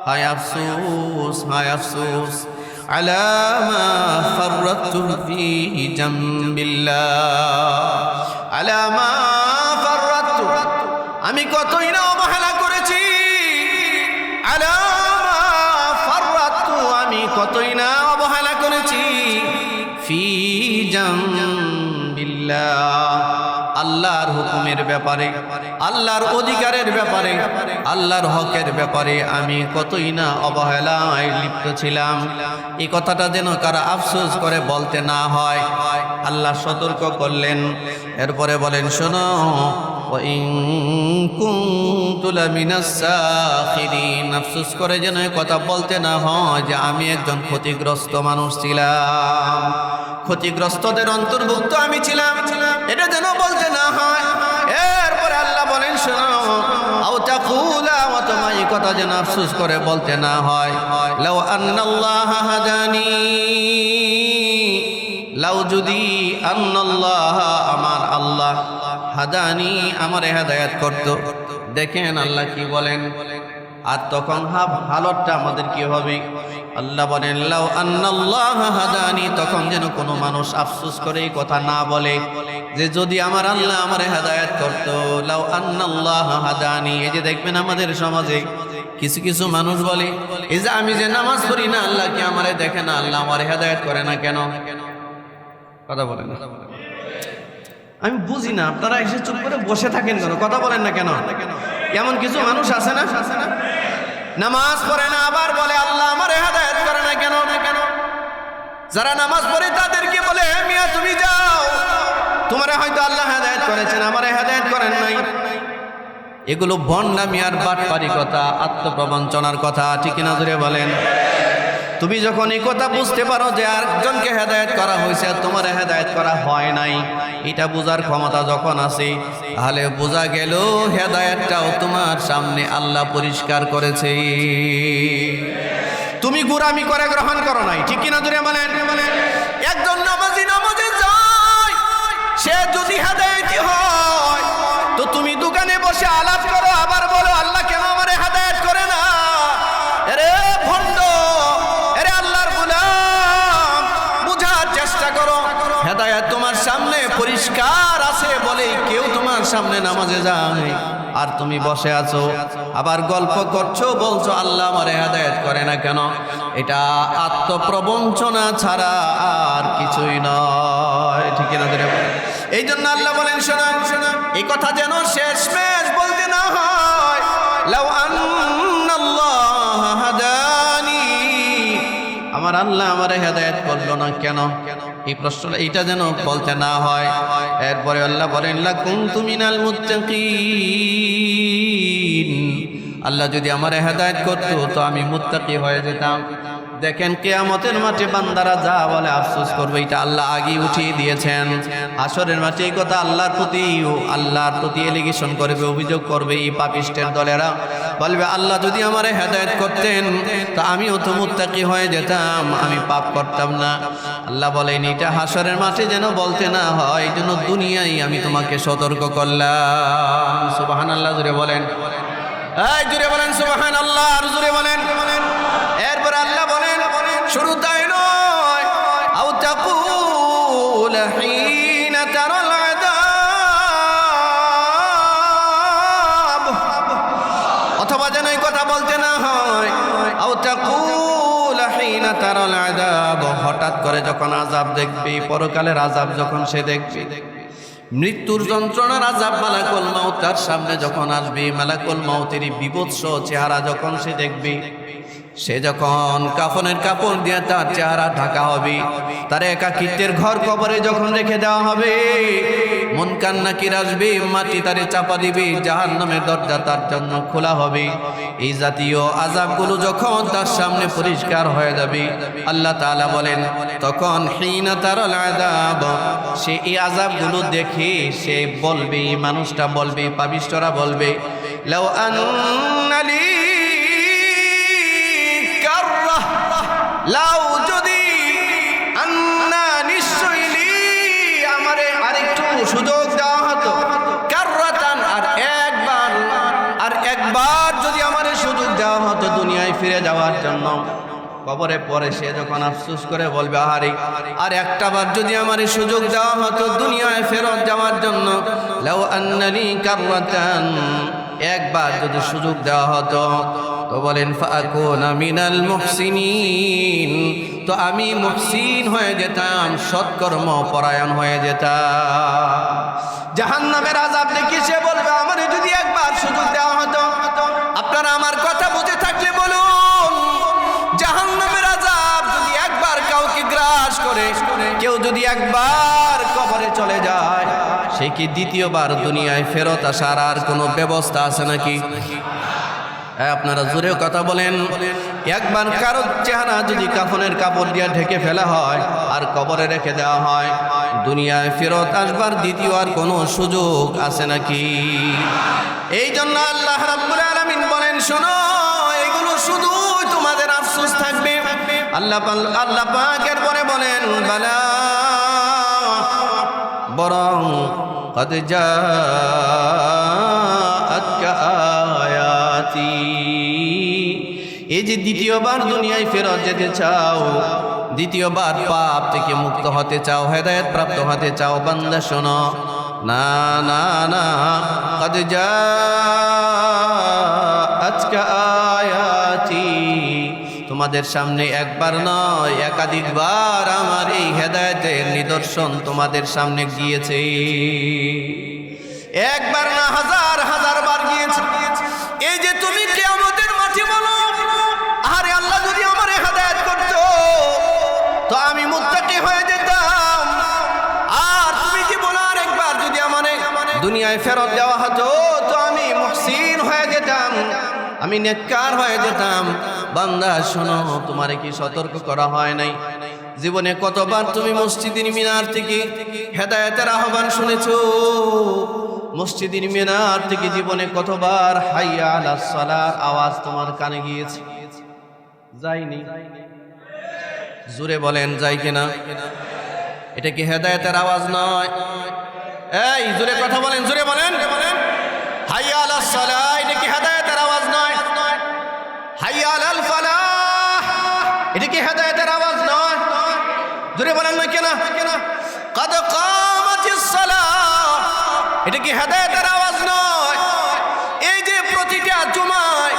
হায় আফসোস, হায় আফসোস, আলা মা ফাররাতু ফি জামবিল্লাহ, আলা মা ফাররাতু, আমি কতই না অবহেলা করেছি, আলা মা ফাররাতু, আমি কতই না অবহেলা করেছি, ফি জামবিল্লাহ, আল্লাহর হুকুমের ব্যাপারে, আল্লাহর অধিকারের ব্যাপারে, আল্লাহর হকের ব্যাপারে আমি কতই না অবহেলায় লিপ্ত ছিলাম। এই কথাটা যেন কারা আফসোস করে বলতে না হয়, আল্লাহ সতর্ক করলেন। এরপরে বলেন, শোনো, ওয়াইন কুনতু লামিনাস সাখিরিন, আফসোস করে যেন কথা বলতে না হয় যে আমি একজন ক্ষতিগ্রস্ত মানুষ ছিলাম, ক্ষতিগ্রস্তদের অন্তর্ভুক্ত আমি ছিলাম, এটা যেন বলতে না হয়। এরপরে আল্লাহ বলেন, শোনো, আও তাকুলা, অথবা এই কথা যেন আফসোস করে বলতে না হয়, লাউ আন্নাল্লাহ হাদানি, লাউ যদি আন্নাল্লাহ, আমার আল্লাহ, হাদানি, আমারে হেদায়েত করত। দেখেন আল্লাহ কি বলেন, আর তখন হালতটা আমাদের কি হবে? আল্লাহ বলেন লাউ আন্নাল্লাহ হাদানি, তখন যেন কোনো মানুষ আফসোস করে এই কথা না বলে যে যদি আমার আল্লাহ আমারে হেদায়েত করত, লাউ আন্নাল্লাহ হাদানি। এই যে দেখবেন আমাদের সমাজে কিছু কিছু মানুষ বলে, এই যে আমি যে নামাজ পড়ি না, আল্লাহ কি আমারে দেখে না, আল্লাহ আমারে হেদায়েত করে না কেন? কথা বলেন না, আমি বুঝি না, আপনারা এসে চুপ করে বসে থাকেন কেন? কথা বলেন না কেন? এমন কিছু মানুষ আছে না, নামাজ পড়ে না, আবার বলে আল্লাহ আমারে হেদায়েত করে না কেন? যারা নামাজ পড়ে তাদেরকে বলে, মিয়া তুমি যাও, তোমারে হয়তো আল্লাহ হেদায়েত করেছেন, আমারে হেদায়েত করেন নাই। এগুলো ভণ্ডামি আর বাটপারি কথা, আত্মপ্রবঞ্চনার কথা। ঠিক না জোরে বলেন? তুমি যখন এই কথা বুঝতে পারো যে আরেকজনকে হেদায়েত করা হয়েছে আর তোমার হেদায়েত করা হয় নাই, এটা বোঝার ক্ষমতা যখন আছে, তাহলে বোঝা গেল হেদায়েতটাও তোমার সামনে আল্লাহ পরিষ্কার করেছে, তুমি গোরামি করে গ্রহণ করো নাই। ঠিক কিনা জোরে বলেন? একজন নামাজি নামাজে যায়, সে যদি হেদায়েতি হয় তো তুমি দোকানে বসে আলাপ করো, আবার বলো আল্লাহ কেন আমারে হেদায়েত করে না? আরে ভণ্ড, আরে আল্লাহর গোলাম, বুঝার চেষ্টা করো। হেদায়েত তোমার সামনে পরিষ্কার আছে বলেই কেউ তোমার সামনে নামাজে যায় আর তুমি বসে আছো, আবার গল্প করছো, বলছো আল্লাহ আমারে হেদায়েত করে না কেন। এটা আত্মপ্রবঞ্চনা ছাড়া আর কিছুই নয়, ঠিক না? এই জন্য আল্লাহ বলেন, শোনান শোনান, এই কথা যেন শেষমেশ বলতে না হয়, লাউ আন্নাল্লাহ হাদানি, আমার আল্লাহ আমারে হেদায়েত করলো না কেন, এই প্রশ্নটা এইটা যেন বলতে না হয়। এরপরে আল্লাহ বলেন, লাকুনতু মিনাল মুত্তাকিন, আল্লাহ যদি আমারে হেদায়েত করতো তো আমি মুত্তাকি হয়ে যেতাম। দেখেন কিয়ামতের মাঠে বান্দারা যা বলে আফসোস করবে, এটা আল্লাহ আগে উঠিয়ে দিয়েছেন। হাশরের মাঠে এই কথা আল্লাহর প্রতি এলিগেশন করবে, অভিযোগ করবে এই পাপিষ্টের দলেরা, বলবে আল্লাহ যদি আমারে হেদায়েত করতেন তো আমিও তো মুত্তাকি হয়ে যেতাম, আমি পাপ করতাম না। আল্লাহ বলেন এটা হাশরের মাঠে যেন বলতে না হয়, এই জন্য দুনিয়ায় আমি তোমাকে সতর্ক করলাম। সুবহানাল্লাহ, জুড়ে বলেন, এই জুড়ে বলেন সুবহানাল্লাহ, আর জুড়ে বলেন। এরপর আল্লাহ বলেন, শুরু তাই নয়, আও তাকুল হিনা তারাল আযাব, অথবা যেন এই কথা বলতে না হয়, আও তাকুল হিনা তারাল আযাব, হঠাৎ করে যখন আযাব দেখবি, পরকালের আযাব যখন সে দেখবি, মৃত্যুর যন্ত্রণার আযাব মালাকুল মাউত তার সামনে যখন আসবে, মালাকুল মাউতের বিভৎস চেহারা যখন সে দেখবে, সে যখন কাফনের কাপড় দিয়ে তার চেহারা ঢাকা হবে, তার একাকিত্বের ঘর কবরে যখন রেখে দেওয়া হবে, মুনকার নাকির আসবে, মাটি তারে চাপা দিবে, জাহান্নামের দরজা তার জন্য খোলা হবে। এই জাতীয় আযাবগুলো যখন তার সামনে পরিষ্কার হয়ে যাবে, আল্লাহ তাআলা বলেন তখন হিনা তারাল আযাব, সে এই আযাবগুলো দেখে সে বলবে, মানুষটা বলবে, পাপিষ্ঠরা বলবে, লাউ আন্নালি কাররাহ, লাউ যদি, আন্না নিশ্চয়ই, আমারে আরেকটু সুযোগ দেওয়া হতো, কাররাতান, আর একবার যদি আমারে সুযোগ দেওয়া হতো দুনিয়ায় ফিরে যাওয়ার জন্য। কবরে পরে সে যখন আফসোস করে বলবে, আহারে আর একটাবার যদি আমারে সুযোগ দেওয়া হতো দুনিয়ায় ফেরত যাওয়ার জন্য, লাউ আন্নালি কাররাতান, একবার যদি সুযোগ দেওয়া হতো, তো বলেন ফাকুনা মিনাল মুহসিনিন, তো আমি মুহসিন হয়ে যেতাম, সৎকর্ম পরায়ণ হয়ে যেতাম। জাহান্নামের আযাব দেখে সে বলবে, আমারে যদি একবার সুযোগ দেওয়া হতো। আপনারা আমার কথা বুঝে থাকলে বলুন, জাহান্নামের আযাব যদি একবার কাউকে গ্রাস করে, কেউ যদি একবার কবরে চলে যায়, সে কি দ্বিতীয়বার দুনিয়ায় ফেরত আসার আর কোনো ব্যবস্থা আছে নাকি? আপনারা জোরে কথা বলেন। একবার কারো চেহারা যদি কাফনের কাপড় দিয়ে ঢেকে ফেলা হয় আর কবরে রেখে দেওয়া হয়, দুনিয়ায় ফেরত আসবার দ্বিতীয় আর কোনো সুযোগ আছে নাকি? এই জন্য আল্লাহ রাব্বুল আলামিন বলেন, শোনো, এগুলো শুধু তোমাদের আফসোস থাকবে। আল্লাহ পাকের পরে বলেন, বালা, বরং কদ জাআতকা আয়াতি, এই যে দ্বিতীয়বার দুনিয়ায় ফেরত যেতে চাও, দ্বিতীয়বার পাপ থেকে মুক্ত হতে চাও, হেদায়েত প্রাপ্ত হতে চাও, বান্দা শোনো, না না না, কদ জাআতকা আয়াতি, তোমাদের সামনে একবার নয় একাধিকবার আমার এই হেদায়েতের নিদর্শন তোমাদের সামনে গিয়েছে। একবার না, হাজার হাজার বার গিয়েছে। এই যে তুমি কিয়ামতের মাঠে বলো, আরে আল্লাহ যদি আমারে হেদায়েত করতো তো আমি মুত্তাকি হয়ে যেতাম। আর তুমি কি বলো, আর একবার যদি আমারে দুনিয়ায় ফেরত দেওয়া হতো তো আমি মুহসিন হয়ে যেতাম, আমি নেককার হয়ে যেতাম। বান্দা শোনো, তোমারে কি সতর্ক করা হয় নাই? জীবনে কতবার তুমি মসজিদের মিনার থেকে হেদায়েতের আহ্বান শুনেছো? মসজিদের মিনার থেকে জীবনে কতবার হাইয়া আলাস সালার আওয়াজ তোমার কানে গিয়েছে? যায়নি? জোরে বলেন, যায় কিনা? এটা কি হেদায়েতের আওয়াজ নয়? এই জোরে কথা বলেন, জোরে বলেন, হাইয়া আলাস সালাহ, এটা কি হেদায়েতের আওয়াজ নয়? হাইয়া আলাল ফালাহ, এটা কি হেদায়েতের আওয়াজ নয়? জোরে বলেন না কেন? কদ কামাতিস সালাহ, এটা কি কি হেদায়েতের আওয়াজ নয়? এই যে প্রতিটা জুমায়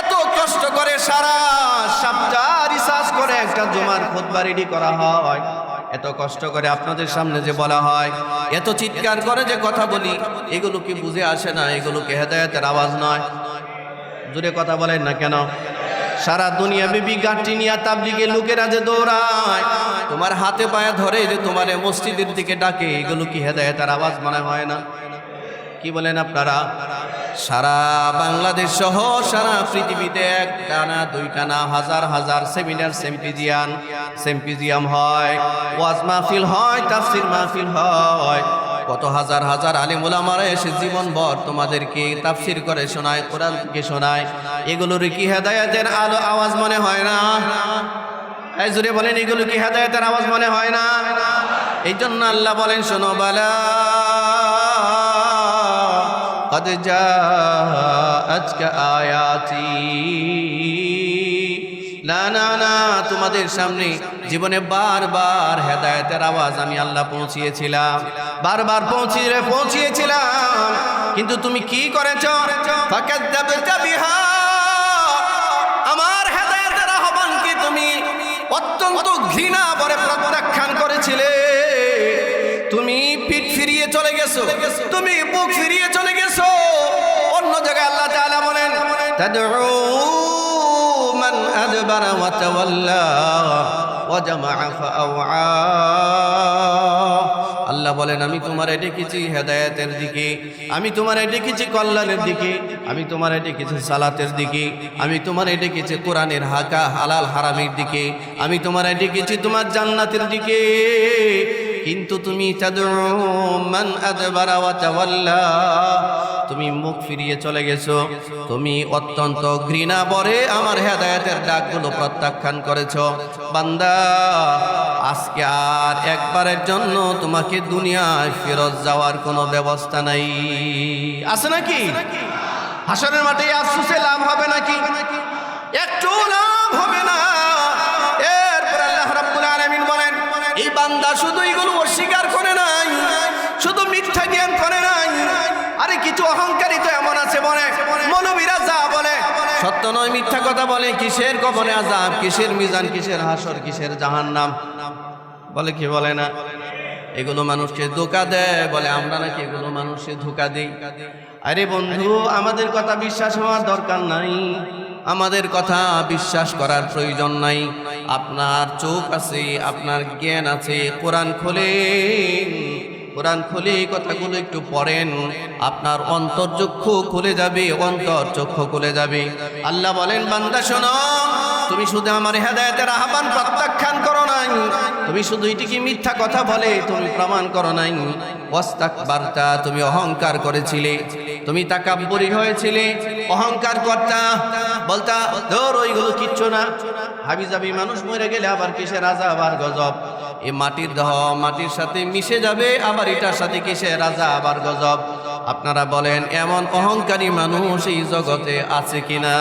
এত কষ্ট করে সারা সপ্তাহ রিসার্চ করে একটা জুমার খুতবা রেডি করা হয়, এত কষ্ট করে আপনাদের সামনে যে বলা হয়, এত চিৎকার করে যে কথা বলি, এগুলো কি বুঝে আসে না? এগুলো কি হেদায়েতের আওয়াজ নয়? জোরে কথা বলেন না কেন? সারা দুনিয়া বিবি গাঁটটি নিয়ে তাবলিগের লোকেরা যে দৌড়ায়, তোমার হাতে পায়ে ধরে যে তোমার মসজিদের দিকে ডাকে, এগুলো কি হেদায়েতের আওয়াজ মনে হয় না? কি বলেন আপনারা? সারা বাংলাদেশ সহ সারা পৃথিবীতে একটা না দুইটা না হাজার হাজার সেমিনার সেম্পিজিয়াম হয়, ওয়াজ মাহফিল হয়, তাফসীর মাহফিল হয়, কত হাজার হাজার আলেম ওলামারা এসে জীবনভর তোমাদেরকে তাফসীর করে শোনায়, কোরআন থেকে শোনায়। এগুলোর কি হেদায়েতের আওয়াজ মনে হয় না? এই জোরে বলেন, এগুলো কি হেদায়েতের আওয়াজ মনে হয় না? এই জন্য আল্লাহ বলেন, শোনো বালা قد جاءتك آياتي না না না, তোমাদের সামনে জীবনে বারবার হেদায়েতের আওয়াজ আমি আল্লাহ পৌঁছিয়েছিলাম, বারবার পৌঁছিয়েছিলাম, কিন্তু তুমি কি করেছো? ফাকাযযাবতা বিহা, আমার হেদায়েতের আহ্বানকে তুমি অত্যন্ত ঘৃণা করে প্রত্যাখ্যান করেছিলে। তুমি পিঠ ফিরিয়ে চলে গেছো, তুমি বুক ফিরিয়ে চলে গেছো। অন্য জায়গায় আল্লাহ তাআলা বলেন, তাদউ মান আদবারা ওয়া তাওয়াল্লা ওয়া জামাআ ফাআওয়া। আল্লাহ বলেন, আমি তোমারে ডেকেছি হেদায়েতের দিকে, আমি তোমারে ডেকেছি কল্যাণের দিকে, আমি তোমারে ডেকেছি সালাতের দিকে, আমি তোমারে ডেকেছি কোরআনের হাকা হালাল হারামের দিকে, আমি তোমারে ডেকেছি তোমার জান্নাতের দিকে। কিন্তু তুমি তাদউ মান আদবারা ওয়া তাওয়াল্লা, তুমি মুখ ফিরিয়ে চলে গেছো, তুমি অত্যন্ত ঘৃণা ভরে আমার হেদায়েতের ডাকগুলো প্রত্যাখ্যান করেছো। বান্দা, আজকে আর একবারের জন্য তোমাকে দুনিয়ায় ফেরত যাওয়ার কোনো ব্যবস্থা নাই। আছে নাকি? হাসরের মাঠে আফসোসে লাভ হবে নাকি? একটু লাভ হবে না। এরপর আল্লাহ রাব্বুল আলামিন বলেন, এই বান্দা শুধু এগুলো অস্বীকার করে নাই, শুধু মিথ্যা জ্ঞান করে নাই, আরে কিছু অহংকারী তো এমন আছে বলে, মৌলবীরা যা বলে সত্য নয়, মিথ্যা কথা বলে। কিসের কবরে আযাব, কিসের মিজান, কিসের হাসর, কিসের জাহান্নাম বলে, কি বলে না? এগুলো মানুষকে ধোঁকা দেয়, বলে আমরা নাকি এগুলো মানুষকে ধোঁকা দিই। আরে বন্ধু, আমাদের কথা বিশ্বাস হওয়ার দরকার নাই, আমাদের কথা বিশ্বাস করার প্রয়োজন নাই। আপনার চোখ আছে, আপনার জ্ঞান আছে, কোরআন খুলে কথাগুলো একটু পড়েন, আপনার অন্তর্চক্ষু খুলে যাবে, অন্তর্চক্ষু খুলে যাবে। আল্লাহ বলেন, বান্দা শোনো, তুমি শুধু আমার হেদায়েতের আহ্বান প্রত্যাখ্যান করো নাই, তুমি শুধু এটিকে মিথ্যা কথা বলে তুমি প্রমাণ করো নাই। ওয়াস্তাকবারতা, তুমি অহংকার করেছিলে, তুমি তাকাব্বুরি হয়েছিলে, অহংকার করতা, বলতা ধর ওইগুলো কিচ্ছু না, হাবিজাবি মানুষ মরে গেলে আবার কিসের আযাব আর গজব, এই মাটির দেহ মাটির সাথে মিশে যাবে, আবার এটার সাথে কিসের আযাব আর গজব। আপনারা বলেন, এমন অহংকারী মানুষ এই জগতে আছে কিনা?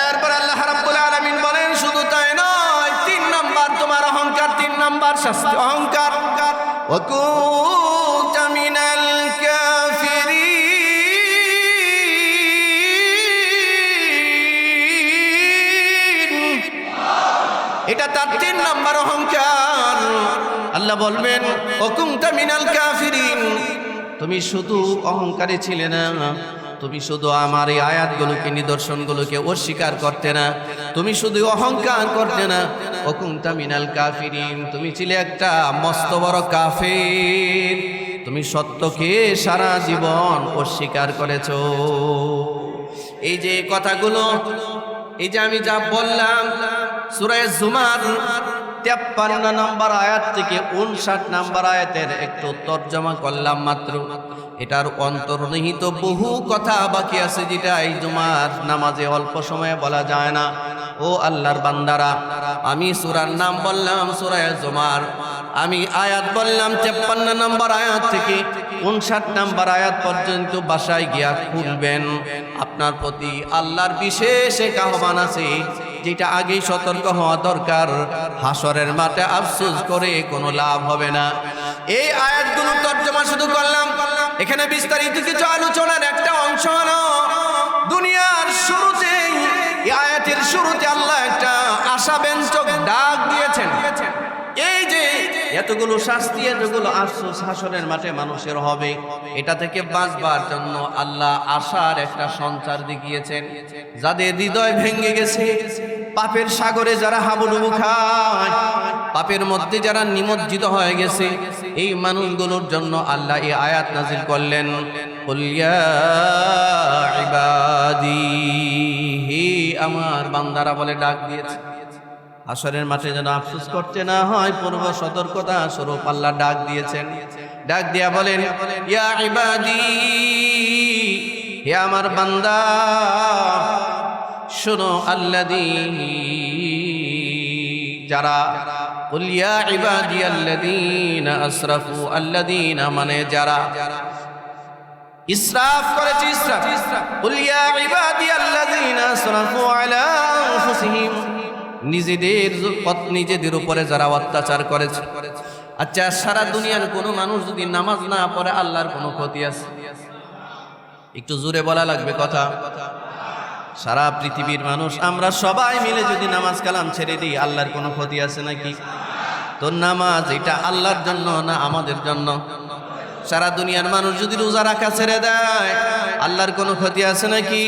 এরপর আল্লাহ রাব্বুল আলামিন বলেন, শুধু তাই নয়, 3 নাম্বার তোমার অহংকার, 3 নাম্বার শাস্তি অহংকার। ওয়া কুনতা মিনাল কাফিরিন, এটা তার 3 নাম্বার অহংকার। আল্লাহ বলবেন, ওয়া কুনতা মিনাল কাফিরিন, তুমি শুধু অহংকারী ছিলে না, তুমি শুধু আমার এই আয়াতগুলোকে, নিদর্শনগুলোকে অস্বীকার করতে না, তুমি শুধু অহংকার করতে না, ওয়া কুনতা মিনাল কাফিরিন, তুমি ছিলে একটা মস্ত বড় কাফের, তুমি সত্যকে সারা জীবন অস্বীকার করেছো। এই যে কথাগুলো, এই যে আমি যা বললাম, সূরা জুমার 53 নম্বর আয়াত থেকে 59 নম্বর আয়াতের একটু তর্জমা করলাম মাত্র। এটার অন্তর্নিহিত বহু কথা বাকি আছে, যেটা এই জুমার নামাজে অল্প সময়ে বলা যায় না। ও আল্লাহর বান্দারা, আমি সূরার নাম বললাম সূরা জুমার, আমি আয়াত বললাম 53 নম্বর আয়াত থেকে 59 নম্বর আয়াত পর্যন্ত বাসায় গিয়া খুলবেন। আপনার প্রতি আল্লাহর বিশেষ এক আহ্বান আছে, যেটা আগেই সতর্ক হওয়া দরকার। হাসরের মাঠে আফসোস করে কোনো লাভ হবে না। এই আয়াতগুলো তর্জমা শুধু করলাম, এখানে বিস্তারিত কিছু আলোচনার একটা অংশ হলো দুনিয়ার শুরুতেই এই আয়াতের শুরুতে আল্লাহ একটা আশাব্যঞ্জক ডাক দিয়েছেন। এই যে এতগুলো শাস্তি, এতগুলো আফসোস হাসরের মাঠে মানুষের হবে, এটা থেকে বাঁচবার জন্য আল্লাহ আশার একটা সঞ্চার দেখিয়েছেন। যাদের হৃদয় ভেঙে গেছে, পাপের সাগরে যারা হাবুডুবু খায়, পাপের মধ্যে যারা নিমজ্জিত হয়ে গেছে, এই মানুষগুলোর জন্য আল্লাহ এই আয়াত নাজিল করলেন, কুল ইয়া ইবাদি, হে আমার বান্দারা বলে ডাক দিয়েছে। হাসরের মাঠে যেন আফসোস করতে না হয়, পূর্ব সতর্কতা স্বরূপ আল্লাহ ডাক দিয়েছেন। ডাক দিয়া বলেন, ইয়া ইবাদি, হে আমার বান্দা শোনো, আল্লাযী যারা, কুল ইয়া ইবাদি আল্লাযীনা আসরাফু, আল্লাযীনা মানে যারা ইসরাফ করেছে, ইসরাফ। কুল ইয়া ইবাদি আল্লাযীনা আসরাফু আলা আনফুসিহিম, নিজেদের উপরে যারা অত্যাচার করেছে। আচ্ছা, সারা দুনিয়ার কোনো মানুষ যদি নামাজ না পড়ে আল্লাহর কোনো ক্ষতি আছে? একটু জোরে বলা লাগবে কথা। সারা পৃথিবীর মানুষ আমরা সবাই মিলে যদি নামাজ কালাম ছেড়ে দিই, আল্লাহর কোনো ক্ষতি আছে নাকি? তো নামাজ এটা আল্লাহর জন্য না আমাদের জন্য? সারা দুনিয়ার মানুষ যদি রোজা রাখা ছেড়ে দেয়, আল্লাহর কোনো ক্ষতি আছে নাকি?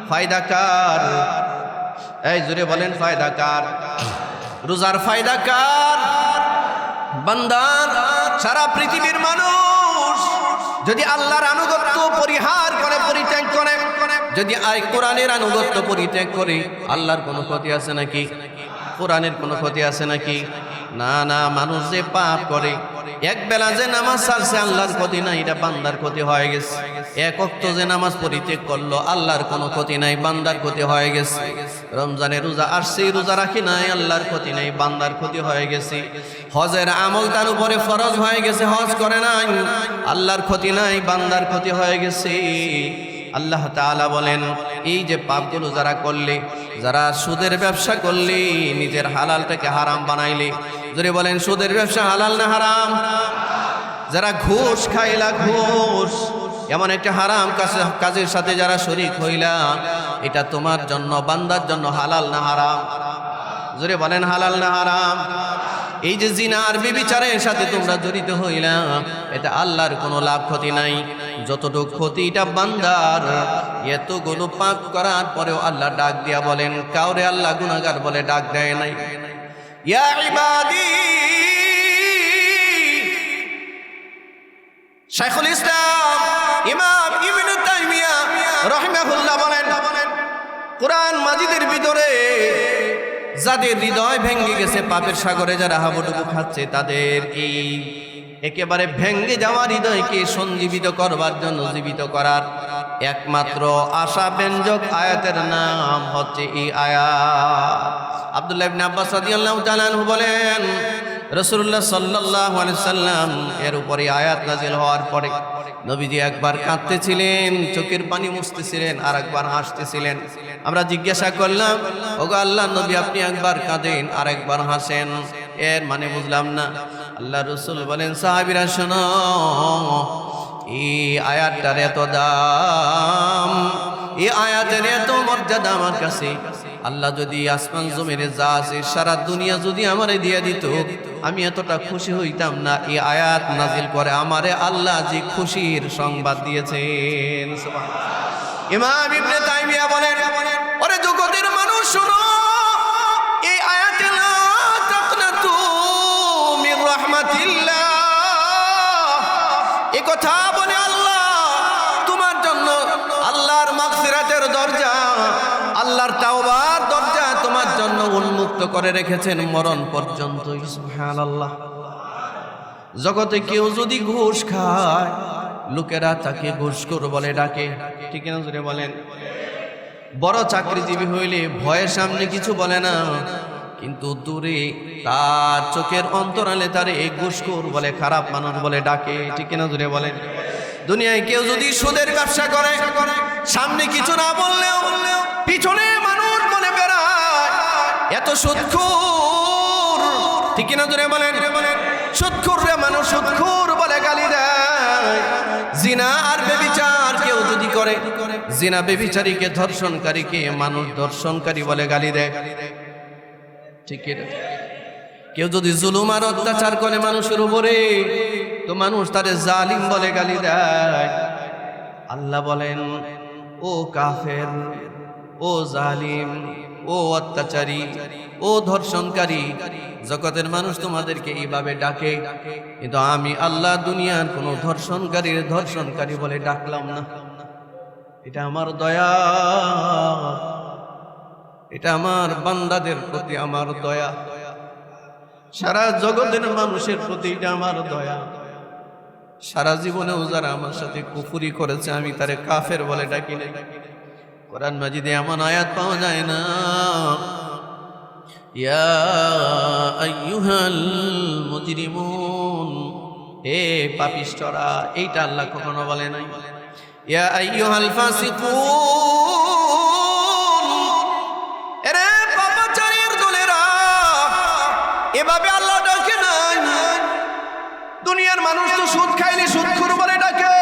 ফায়দা কার? এই জোরে বলেন, ফায়দা কার? রোজার ফায়দা কার? বান্দার। সারা পৃথিবীর মানুষ যদি আল্লাহর আনুগত্য পরিহার করে, পরিত্যাগ করে, যদি কোরআনের আনুগত্য পরিত্যাগ করে, আল্লাহর কোনো ক্ষতি আছে নাকি? কোরআনের কোনো ক্ষতি আছে নাকি? না না, মানুষ যে পাপ করে, এক বেলা যে নামাজ ছাড়ছে, আল্লাহর ক্ষতি নাই, এটা বান্দার ক্ষতি হয়ে গেছে। এক ওয়াক্ত যে নামাজ পরিত্যাগ করলো, আল্লাহর কোনো ক্ষতি নাই, বান্দার ক্ষতি হয়ে গেছে। রমজানে রোজা আসছে, রোজা রাখি নাই, আল্লাহর ক্ষতি নাই, বান্দার ক্ষতি হয়ে গেছে। হজের আমল তার উপরে ফরজ হয়ে গেছে, হজ করে নাই, আল্লাহর ক্ষতি নাই, বান্দার ক্ষতি হয়ে গেছে। আল্লাহ তাআলা বলেন, এই যে পাপগুলো যারা করলে, যারা সুদের ব্যবসা করলে, নিজের হালালটাকে হারাম বানাইলে, যদি বলেন সুদের ব্যবসা হালাল না হারাম? যারা ঘুষ খাইলা, ঘুষ এমন একটা হারাম কাজের সাথে যারা শরীক হইলা, এটা তোমার জন্য, বান্দার জন্য হালাল না হারাম? জোরে বলেন, হালাল না হারাম? এই যে জিনা আর ব্যভিচারের সাথে তোমরা জড়িত হইলা, এটা আল্লাহর কোনো লাভ ক্ষতি নাই। যতটুকু ক্ষতি এটা বান্দার। এতগুলো পাপ করার পরেও আল্লাহ ডাক দিয়া বলেন, কাউরে আল্লাহ গুনাহগার বলে ডাক দেয় নাই। ইয়া ইবাদি, শাইখুল ইসলাম ইমাম ইবনে তাইমিয়া রাহিমাহুল্লাহ বলেন, কোরআন মাজিদের ভিতরে যাদের হৃদয় ভেঙে গেছে, পাপের সাগরে যারা হাবুডুবু খাচ্ছে, তাদের এই একেবারে ভেঙে যাওয়া হৃদয়কে সঞ্জীবিত করবার জন্য, জীবিত করার একমাত্র আশাব্যঞ্জক আয়াতের নাম হচ্ছে এই আয়াত। আব্দুল্লাহ ইবনে আব্বাস রাদিয়াল্লাহু তাআলা আনহু বলেন, রাসূলুল্লাহ সাল্লাল্লাহু আলাইহি সাল্লাম এর উপরে আয়াত নাযিল হওয়ার পরে নবীজি একবার কাঁদতেছিলেন, চোখের পানি মুছতেছিলেন, আর একবার হাসতেছিলেন। আমরা জিজ্ঞাসা করলাম, ওগো আল্লাহর নবী, আপনি একবার কাঁদেন আর একবার হাসেন, এর মানে বুঝলাম না। আল্লাহ রাসূল বলেন, সাহাবীরা শোনো, এই আয়াতটার এত দাম, এই আয়াতের এত মর্যাদা আমার কাছে, আল্লাহ যদি আসমান জমিনে যা আছে সারা দুনিয়া যদি আমারে দিয়ে দিত, আমি এতটা খুশি হইতাম না। এই আয়াত নাজিল করে আমারে আল্লাহ যে খুশির সংবাদ দিয়েছেন। ইমাম ইবনে তাইমিয়া বলেন, ওরে জগতের মানুষ শোনো, এই আয়াতে লা তাকনাতু মির রাহমাতিল্লাহ, এই কথা বলে আল্লাহ তোমার জন্য আল্লাহর মাগফিরাতের দরজা, আল্লাহর তাওবার দরজা তোমার জন্য উন্মুক্ত করে রেখেছেন মরণ পর্যন্ত। সুবহানাল্লাহ। জগতে কেউ যদি ঘুষ খায়, লোকেরা তাকে ঘুষখোর বলে ডাকে, ঠিক না? জোরে বলেন। বড় চাকরিজীবী হইলে ভয়ের সামনে কিছু বলে না, কিন্তু দূরে তার চোখের অন্তরালে তার এই ঘুষখোর বলে, খারাপ মানুষ বলে ডাকে, ঠিক না? জোরে বলেন। দুনিয়ায় কেউ যদি সুদের ব্যবসা করে, সামনে কিছু না বললেও পিছনে মানুষ বলে বেড়ায়, এত সুদখোর, ঠিক না? জোরে বলেন। সুদখোররা মানুষ সুদখোর বলে গালি দেয়। জিনা আর ব্যভিচার কেউ যদি করে, জিনা ব্যভিচারীকে, ধর্ষণকারীকে মানুষ ধর্ষণকারী বলে গালি দেয়। ঠিক এটা। কেউ যদি জুলুম আর অত্যাচার করে মানুষের উপরে, তো মানুষ তারে জালিম বলে গালি দেয়। আল্লাহ বলেন, ও কাফের, ও জালিম, ও অত্যাচারী, ও ধর্ষণকারী, জগতের মানুষ তোমাদেরকে এইভাবে ডাকে, কিন্তু আমি আল্লাহ দুনিয়ার কোনো ধর্ষণকারী বলে ডাকলাম না। এটা আমার দয়া, এটা আমার বান্দাদের প্রতি আমার দয়া, সারা জগতের মানুষের প্রতি এটা আমার দয়া। সারা জীবনেও যারা আমার সাথে কুফরি করেছে আমি তারে কাফের বলে ডাকি না। কোরআন মাজিদে এমন আয়াত পাওয়া যায় না, ইয়া আইয়ুহাল মুজরিমুন, হে পাপিষ্ঠরা, এইটা আল্লাহ কখনো বলে নাই। ইয়া আইয়ুহাল ফাসিকুন, এরে পাপাচারীর দলেরা, এভাবে আল্লাহ ডাকে নাই। দুনিয়ার মানুষ তো সুদ খাইলে সুদখোর বলে ডাকে,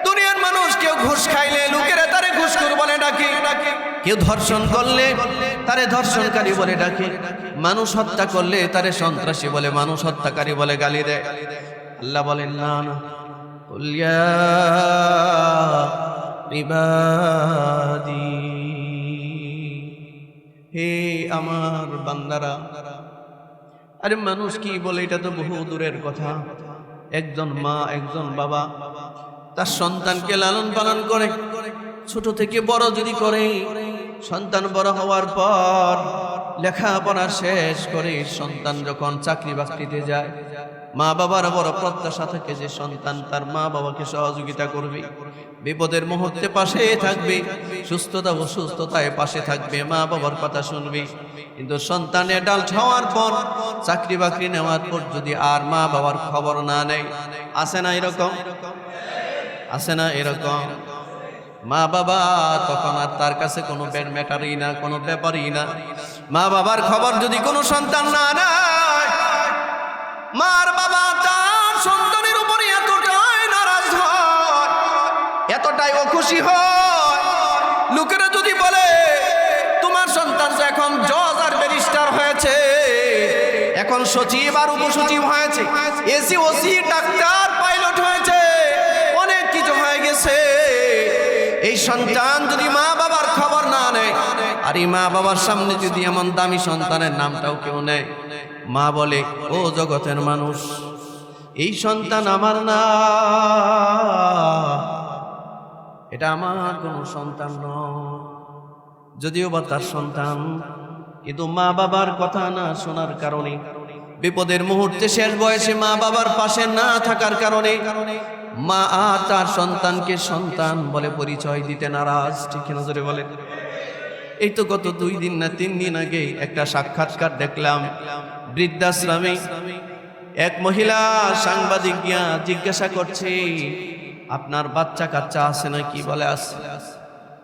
দুনিয়ার মানুষ কেউ ঘুষ খাইলে লোকেরা তারে ঘুষখোর বলে ডাকে, কেউ ধর্ষণ করলে তারে ধর্ষণকারী বলে ডাকে, মানুষ হত্যা করলে তারে সন্ত্রাসী বলে, মানুষ হত্যাকারী বলে গালি দেয়। আল্লাহ বলেন, না না, কুল ইয়া ইবাদি, হে আমার বান্দারা। আরে মানুষ কি বলে, এটা তো বহু দূরের কথা। একজন মা, একজন বাবা তার সন্তানকে লালন পালন করে, ছোট থেকে বড় যদি করে, সন্তান বড় হওয়ার পর লেখাপড়া শেষ করে সন্তান যখন চাকরি বাকরিতে যায়, মা বাবার বড় প্রত্যাশা থাকে যে সন্তান তার মা বাবাকে সহযোগিতা করবে, বিপদের মুহূর্তে পাশে থাকবে, সুস্থতা অসুস্থতায় পাশে থাকবে, মা বাবার কথা শুনবে। কিন্তু সন্তান অ্যাডাল্ট হওয়ার পর, চাকরি বাকরি নেওয়ার পর যদি আর মা বাবার খবর না নেয়, আসে না এরকম? আসে না এরকম? মা বাবা তখন আর তার কাছে কোনো ম্যাটারই না, কোনো ব্যাপারই না। মা বাবার খবর যদি কোনো সন্তান না নেয়, মার বাবা তার সন্তানের উপরে এতটাই নারাজ হয়, এতটাই অখুশি হয়। লোকেরা যদি বলে তোমার সন্তান তো এখন জজ আর ব্যারিস্টার হয়েছে, এখন সচিব আর উপসচিব হয়েছে, এসি ওসি ডাক্তার পাইলট হয়েছে, অনেক কিছু হয়ে গেছে, এই সন্তান যদি মা বাবার খবর না নেয়, আর এই মা বাবার সামনে যদি এমন দামি সন্তানের নামটাও কেউ নেয়, মা বলে, ও জগতের মানুষ, এই সন্তান আমার না, এটা আমার কোনো সন্তান নয়। যদিও বা তার সন্তান, কিন্তু মা বাবার কথা না শোনার কারণে, বিপদের মুহূর্তে শেষ বয়সে মা বাবার পাশে না থাকার কারণে মা আর তার সন্তানকে সন্তান বলে পরিচয় দিতে নারাজ। ঠিক নজরে বলেন। এই তো গত 2 দিন না 3 দিন আগে একটা সাক্ষাৎকার দেখলাম, বৃদ্ধাশ্রমে এক মহিলা সাংবাদিক গিয়া জিজ্ঞাসা করছে, আপনার বাচ্চা কাচ্চা আছে নাকি? বলে আছে।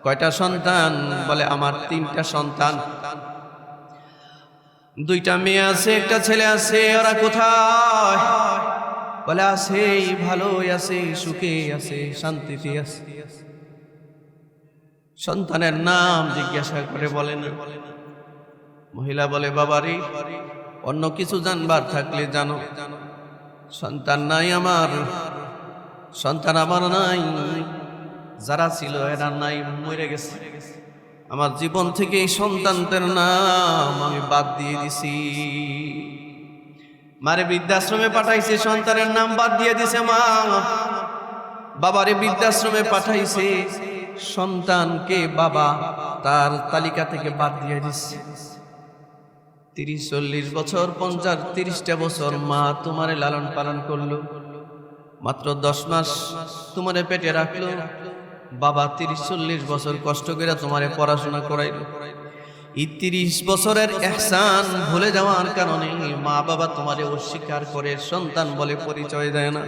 কয়টা সন্তান? বলে আমার 3টা সন্তান, 2টা মেয়ে আছে, একটা ছেলে আছে। ওরা কোথায়? বলে আছে, ভালোই আছে, সুখে আছে, শান্তিতে আছে। সন্তানের নাম জিজ্ঞাসা করে বলে না। মহিলা বলে, বাবারে, অন্য কিছু জানবার থাকলে জানো, সন্তান নাই আমার, সন্তান আমার নাই, যারা ছিল এরা নাই, মরে গেছে। আমার জীবন থেকে এই সন্তানদের নাম আমি বাদ দিয়ে দিছি। মারে বৃদ্ধাশ্রমে পাঠাইছে, সন্তানের নাম বাদ দিয়ে দিছে। মা বাবারে বৃদ্ধাশ্রমে পাঠাইছে, সন্তানকে বাবা তার তালিকা থেকে বাদ দিয়ে দিচ্ছে। 30-40 বছর, 50-30টা বছর মা তোমারে লালন পালন করলো, মাত্র 10 মাস তোমারে পেটে রাখলো। বাবা 30-40 বছর কষ্ট করে তোমারে পড়াশোনা করাইলো। এই 30 বছরের ইহসান ভুলে যাওয়ার কারণে মা বাবা তোমারে অস্বীকার করে, সন্তান বলে পরিচয় দেয় না।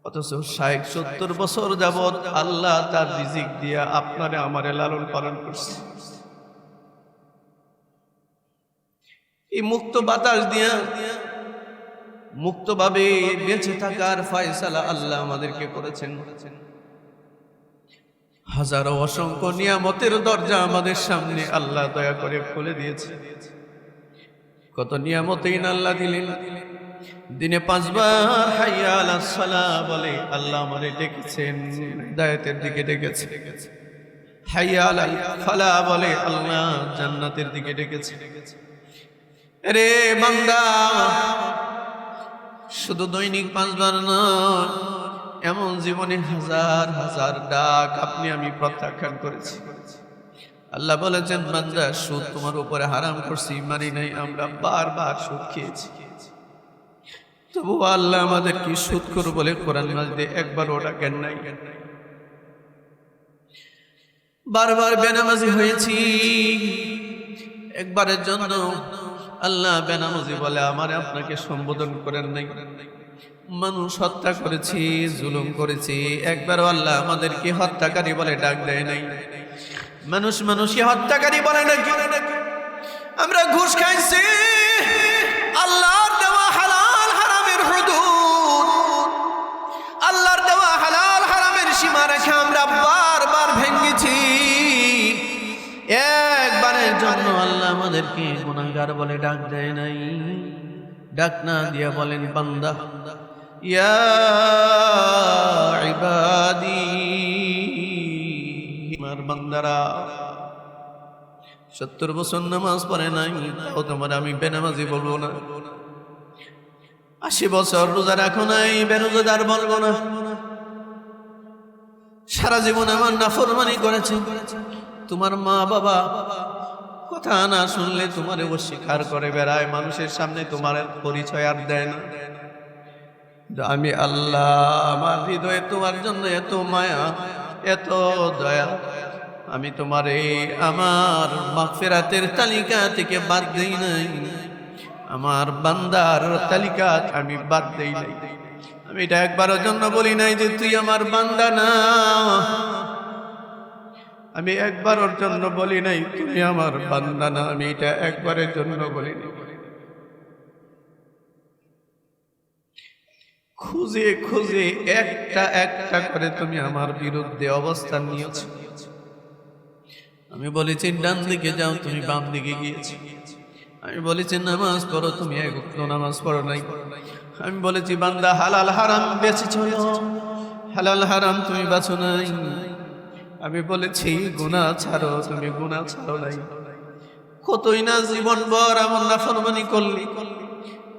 অথচ 60-70 বছর যাবৎ আল্লাহ তার রিজিক দিয়া আপনারে আমারে লালন পালন করছে। এই মুক্ত বাতাস দিয়া মুক্তভাবে বেঁচে থাকার ফয়সালা আল্লাহ আমাদেরকে করেছেন। হাজারো অসংখ্য নিয়ামতের দরজা আমাদের সামনে আল্লাহ দয়া করে খুলে দিয়েছে। কত নিয়ামতেই না আল্লাহ দিলেন। দিনে 5 বার হাইয়া আলাস সালাহ বলে আল্লাহ আমারে ডেকেছেন, হিদায়াতের দিকে ডেকেছে। হাইয়া আলাল ফালাহ বলে আল্লাহ জান্নাতের দিকে ডেকেছে। রে বান্দা, শুধু দৈনিক 5 বার নয়, এমন জীবনে হাজার হাজার ডাক আপনি আমি প্রত্যাখ্যান করেছি। আল্লাহ বলেছেন বান্দা সুদ তোমার উপরে হারাম করছি, মানি নাই, আমরা বারবার সুদ খেয়েছি। তবু আল্লাহ আমাদের কি সুদ করো বলে কোরআন মাজিদে একবারও ডাকেন নাই। বারবার বেনামাজি হয়েছি, একবারের জন্য আল্লাহ বেনামাজি বলে আমারে আপনাকে সম্বোধন করেন নাই। মানুষ হত্যা করেছি, জুলুম করেছি, একবারও আল্লাহ আমাদেরকে হত্যাকারী বলে ডাক দেয় নাই। মানুষকে হত্যাকারী বলে নাকি? আমরা ঘুষ খাইছি, আল্লাহর দেওয়া হালাল হারামের হুদুদ, আল্লাহর দেওয়া হালাল হারামের সীমারেখা আমরা বারবার ভেঙেছি। একবারের জন্য আল্লাহ আমাদেরকে গুনাহগার বলে ডাক দেয় নাই। ডাক না দিয়া বলেন বান্দা, ইয়া ইবাদি, আমার বান্দারা 70 বছর নামাজ পড়ে নাই, ও তোমার আমি বেনামাজি বলবো না। 80 বছর রোজা রাখো নাই, বেরোজাদার বলবো না। সারা জীবন আমার নাফরমানি করেছে, তোমার মা বাবা কথা না শুনলে তোমারে অস্বীকার করে বেড়ায়, মানুষের সামনে তোমার পরিচয় আর দেয় না। আমি আল্লাহ, আমার হৃদয়ে তোমার জন্য এত মায়া, এত দয়া, আমি তোমারে আমার মাগফিরাতের তালিকা থেকে বাদ দেই নাই, আমার বান্দার তালিকা আমি বাদ দেই নাই। আমি এটা একবারের জন্য বলি নাই যে তুই আমার বান্দা না, আমি একবারের জন্য বলি নাই তুমি আমার বান্দা না, আমি এটা একবারের জন্য বলি নাই। খুঁজে খুঁজে একটা একটা করে তুমি আমার বিরুদ্ধে অবস্থান নিয়েছো। আমি বলেছি ডান দিকে যাও, তুমি বাম দিকে গিয়েছি। আমি বলেছি নামাজ পড়ো, তুমি এক ওয়াক্ত নামাজ পড়ো নাই। আমি বলেছি বান্দা হালাল হারাম বেঁচে চলো, হালাল হারাম তুমি বাছো নাই। আমি বলেছি গুনাহ ছাড়ো, তুমি গুনাহ ছাড়ো নাই। কতই না জীবন ভর আমার নাফরমানি করলি,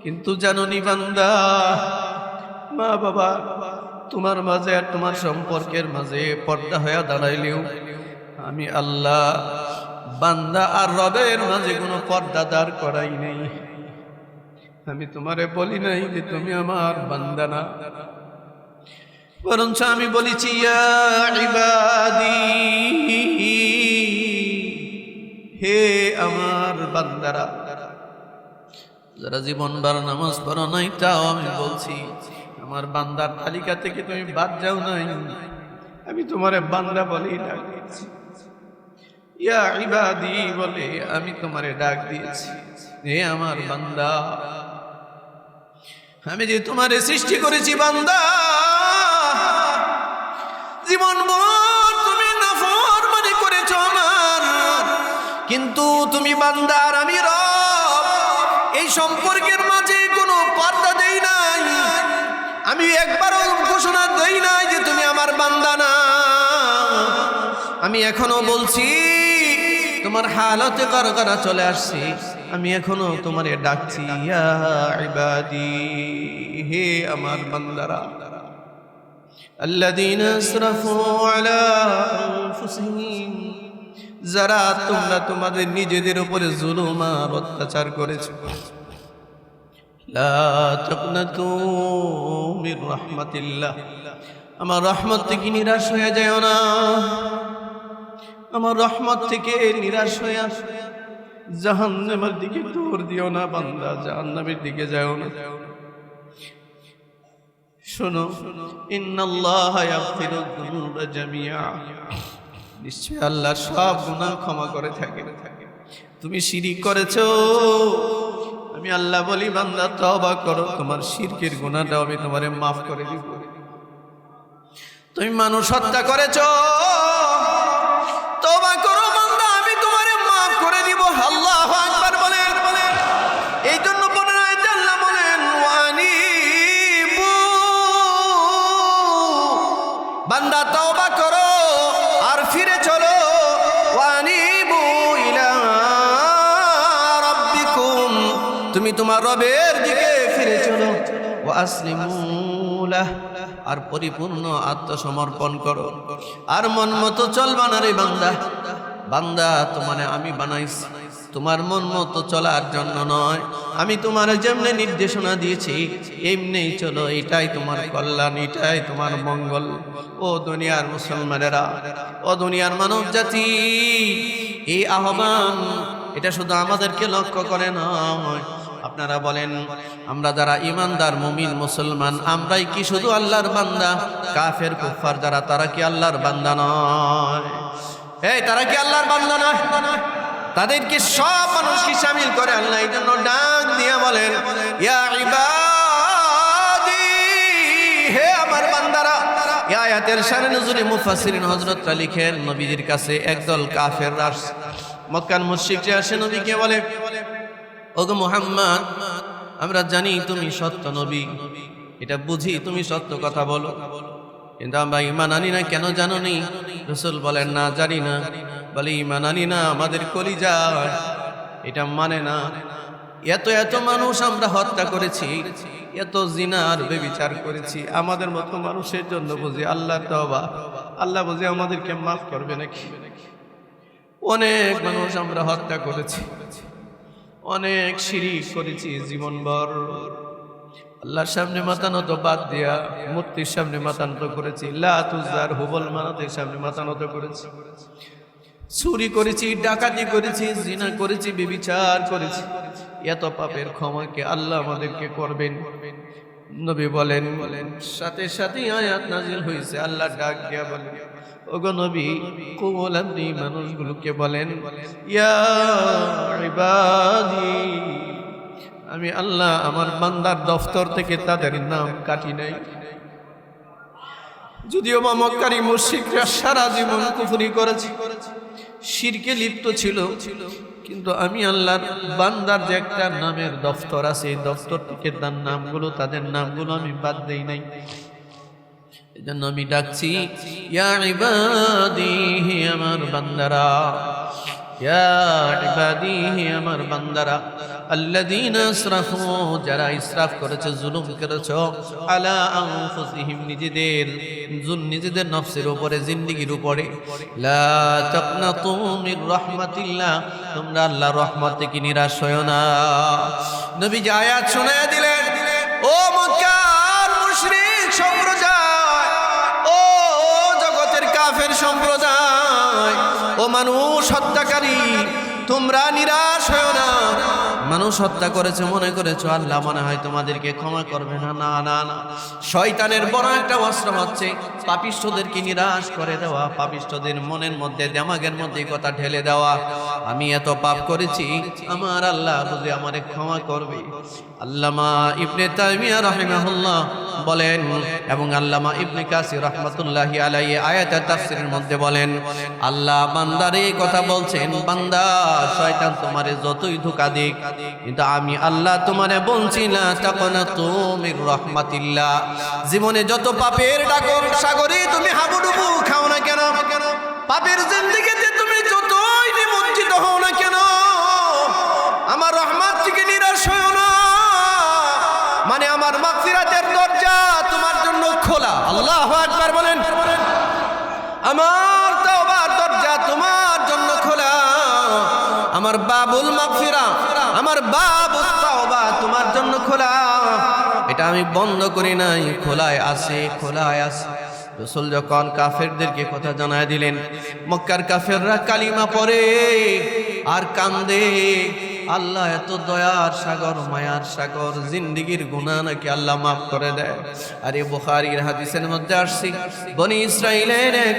কিন্তু জানো নি বান্দা, মা বাবা তোমার মাঝে আর তোমার সম্পর্কের মাঝে পর্দা হয়ে দাঁড়াইলেও আমি আল্লাহ বান্দা আর রবের মাঝে কোনো পর্দা দাঁড় করাই নেই। আমি তোমারে বলি নাই যে তুমি আমার বান্দা না, বরঞ্চ আমি বলেছি ইয়া ইবাদি, হে আমার বান্দারা। যারা জীবনবার নামাজ পড়ো নাই তাও আমি বলছি আমার বান্দার তালিকা থেকে তুমি বাদ যাও নাই, আমি তোমারে বান্দা বলেই ডাক দিয়েছি। ইয়া ইবাদি বলে আমি তোমারে ডাক দিয়েছি, হে আমার বান্দা, আমি যে তোমারে সৃষ্টি করেছি বান্দা, জীবন ভর তুমি নাফরমানি করেছো আমার, কিন্তু তুমি বান্দা আর আমি রব, এই সম্পর্কের মাঝে কোনো পর্দা দেই নাই। আমি একবারও ঘোষণা দেই নাই যে তুমি আমার বান্দা না। আমি এখনো বলছি তোমার হালতে কারকারা চলে আসছি, আমি এখনো তোমারে ডাকছি ইয়া ইবাদি, হে আমার বান্দারা। আল্লাযীনা আসরাফু আলা আনফুসিহিম, যারা তোমরা তোমাদের নিজেদের উপরে জুলুম আর অত্যাচার করেছো, লা তাকনাতু মির রাহমাতিল্লাহ, আমার রহমত থেকে নিরাশ হয়ে যাও না, আমার রহমত থেকে নিরাশ হয়ে জাহান্নামের দিকে দৌড় দিও না বান্দা, জাহান্নামের দিকে যাও না। শোনো, ইন্নাল্লাহা ইয়াগফিরুয যুনুবা জামিআ, নিশ্চয় আল্লাহ সব গুনাহ ক্ষমা করে থাকে। তুমি শিরিক করেছো, আমি আল্লাহ বলি বান্দা তওবা করো, তোমার শিরকের গুনাহটা আমি তোমারে মাফ করে দিব। তুমি মানুষ হত্যা করেছো, তওবা করো বান্দা, আমি তোমারে মাফ করে দিব। আল্লাহু আকবার বলেন। এই জন্য বলেন আল্লাহ বলেন ওয়ানিবু, বান্দা তওবা করো আর ফিরে চলো। ওয়ানিবু ইলা রাব্বিকুম, তুমি তোমার রবের দিকে ফিরে চলো। ওয়া আসলিমু লাহ, আর পরিপূর্ণ আত্মসমর্পণ করো। আর মন মতো চলবা না রে বান্দা। বান্দা তোমারে আমি বানাইছি তোমার মন মতো চলার জন্য নয়। আমি তোমার যেমনি নির্দেশনা দিয়েছি এমনি চলো, এটাই তোমার কল্যাণ, এটাই তোমার মঙ্গল। ও দুনিয়ার মুসলমানেরা, ও দুনিয়ার মানব জাতি, এই আহ্বান এটা শুধু আমাদেরকে লক্ষ্য করে নয়। আপনারা বলেন, আমরা যারা ইমানদার মুমিন মুসলমান, আমরাই কি শুধু আল্লাহর বান্দা? কাফের কুফার যারা, তারা কি আল্লাহর বান্দা নয়? এই তারা কি আল্লাহর বান্দা নয়? তাদেরকে সব মানুষকে শামিল করে আল্লাহ এই জন্য ডাক দিয়ে বলেন, ইয়া ইবাদি, হে আমার বান্দারা। এই আয়াতের শানে নুজুলে মুফাসসিরিন হযরতরা লিখেন, নবীজির কাছে একদল কাফেররা মক্কার মুশরিকরা আসে, নবীকে বলে, ওগো মুহাম্মদ, আমরা জানি তুমি সত্য নবী, এটা বুঝি তুমি সত্য কথা বলো, কিন্তু আমরা ঈমান আনি না, কেন জানো নি? রাসূল বলেন, না জানি না। বলে, ঈমান আনি না, আমাদের কলিজা এটা মানে না। এত এত মানুষ আমরা হত্যা করেছি, এত জিনার ব্যভিচার করেছি, আমাদের মতো মানুষের জন্য বুঝি আল্লাহ তওবা, আল্লাহ বুঝি আমাদেরকে মাফ করবে নাকি? অনেক মানুষ আমরা হত্যা করেছি, অনেক শিরিক করেছি জীবনভর। আল্লাহর সামনে মাথা নত বাদ দিয়া মূর্তির সামনে মাথা নত করেছি, লাত উজ্জার হুবল মানাতের সামনে মাথা নত করেছি, চুরি করেছি, ডাকাতি করেছি, জিনা করেছি, ব্যভিচার করেছি। এত পাপের ক্ষমা কে আল্লাহ আমাদেরকে করবেন? নবী বলেন, সাথে সাথে আয়াত নাজিল হয়েছে। আল্লাহ ডাক দিয়া বলেন, ওগো নবী, কুল আপনি মানুষগুলোকে বলেন, ইয়া ইবাদি, আমি আল্লাহ আমার বান্দার দফতর থেকে তাদের নাম কাটি নাই। যদিও বা মক্কারি মুশরিকরা সারা জীবন কুফরি করেছে, শিরকে লিপ্ত ছিল, কিন্তু আমি আল্লাহর বান্দার যে একটা নামের দফতর আছে, এই দফতর থেকে তার নামগুলো, তাদের নামগুলো আমি বাদ দেই নাই। এজন্য আমি ডাকছি, ইয়া ইবাদি, হে আমার বান্দারা, ইয়া ইবাদি, হে আমার বান্দারা, আল্লাযীনা আসরাফু, যারা ইসরাফ করেছে, জুলুম করেছে, আলা আনফুসিহিম, নিজেদের নফসের উপরে, জিন্দেগির উপরে, লা তাকনাতু মির রাহমাতিল্লাহ, তোমরা আল্লাহর রহমত থেকে নিরাশ হয়ো না। নবী যে আয়াত শোনায়া দিলেন, ও মক্কার মুশরিক সম্প্রদায়, ও জগতের কাফের সম্প্রদায়, ও মানুষ হত্যাকারী, তোমরা নিরাশ হয়ো না। মানুষ হত্যা করেছে মনে করেছো আল্লাহ মনে হয় তোমাদেরকে ক্ষমা করবে না। না না না, শয়তানের বড় একটা অস্ত্র হচ্ছে পাপিষ্ঠদেরকে নিরাশ করে দেওয়া, পাপিষ্ঠদের মনের মধ্যে, দিমাগের মধ্যে কথা ঢেলে দেওয়া, আমি এত পাপ করেছি, আমার আল্লাহ বুঝি আমারে ক্ষমা করবে। আল্লামা ইবনে তাইমিয়া রাহিমাহুল্লাহ বলেন, এবং আল্লামা ইবনে কাসির রাহমাতুল্লাহি আলাইহি আয়াতের তাফসীরের মধ্যে বলেন, আল্লাহ বান্দার এই কথা বলছেন, বান্দা শয়তান তোমারে যতই ধোঁকা দিক, কিন্তু আমি আল্লাহ তোমারে বলছি না তাকনাতু মির রাহমাতিল্লাহ। জীবনে যত পাপের ডাকর সাগরে তুমি হাবুডুবু খাও না কেন, পাপের জিন্দেগিতে তুমি যতই নিমজ্জিত হও না কেন, আমার রহমত থেকে নিরাশ হও না। মানে আমার মাগফিরাতের দরজা তোমার জন্য খোলা। আল্লাহু আকবার বলেন, আমার তওবার দরজা তোমার জন্য খোলা। আমার বাবুল মাগফিরা, আমার বাবুল তওবা তোমার জন্য খোলা। এটা আমি বন্ধ করি নাই, খোলায় আছে, খোলায় আছে। রাসূল যখন কাফেরদেরকে কথা জানায় দিলেন, মক্কার কাফেররা কালিমা পড়ে আর কান্দে, আল্লাহ এত দয়ার সাগর, মায়ার সাগর, জিন্দেগির গুনাহ নাকি আল্লাহ মাফ করে দেয়। আর এই বুখারীর হাদিসের মধ্যে আসছে, বনি ইসরাইলের এক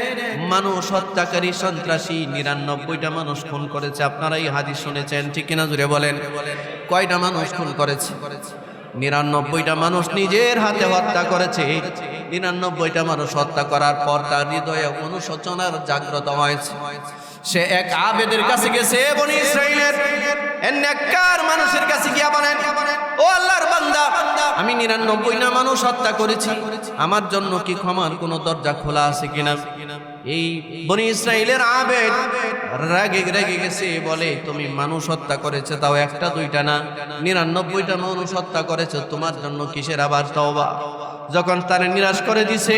মানুষ হত্যাকারী সন্ত্রাসী ৯৯টা মানুষ খুন করেছে। আপনারা এই হাদিস শুনেছেন ঠিক কিনা জুড়ে বলেন? কয়টা মানুষ খুন করেছে? 99টা মানুষ নিজের হাতে হত্যা করেছে। 99টা মানুষ হত্যা করার পর তার হৃদয়ে অনুশোচনার জাগ্রত হয়েছে। সে এক আবেদের কাছে গেছে, বনি ইসরাইলের নেককার মানুষের কাছে গিয়া বলেন, ও আল্লাহর বান্দা, আমি 99টা মানুষ হত্যা করেছি, আমার জন্য কি ক্ষমার কোনো দরজা খোলা আছে কিনা? এই বনি ইসরাইলের আবেদ রেগে গেছে, বলে তুমি মানুষ হত্যা করেছে, তাও একটা দুইটা না, 99টা মানুষ হত্যা করেছে, তোমার জন্য কিসের আবার তওবা? যখন তারে নিরাশ করে দিছে,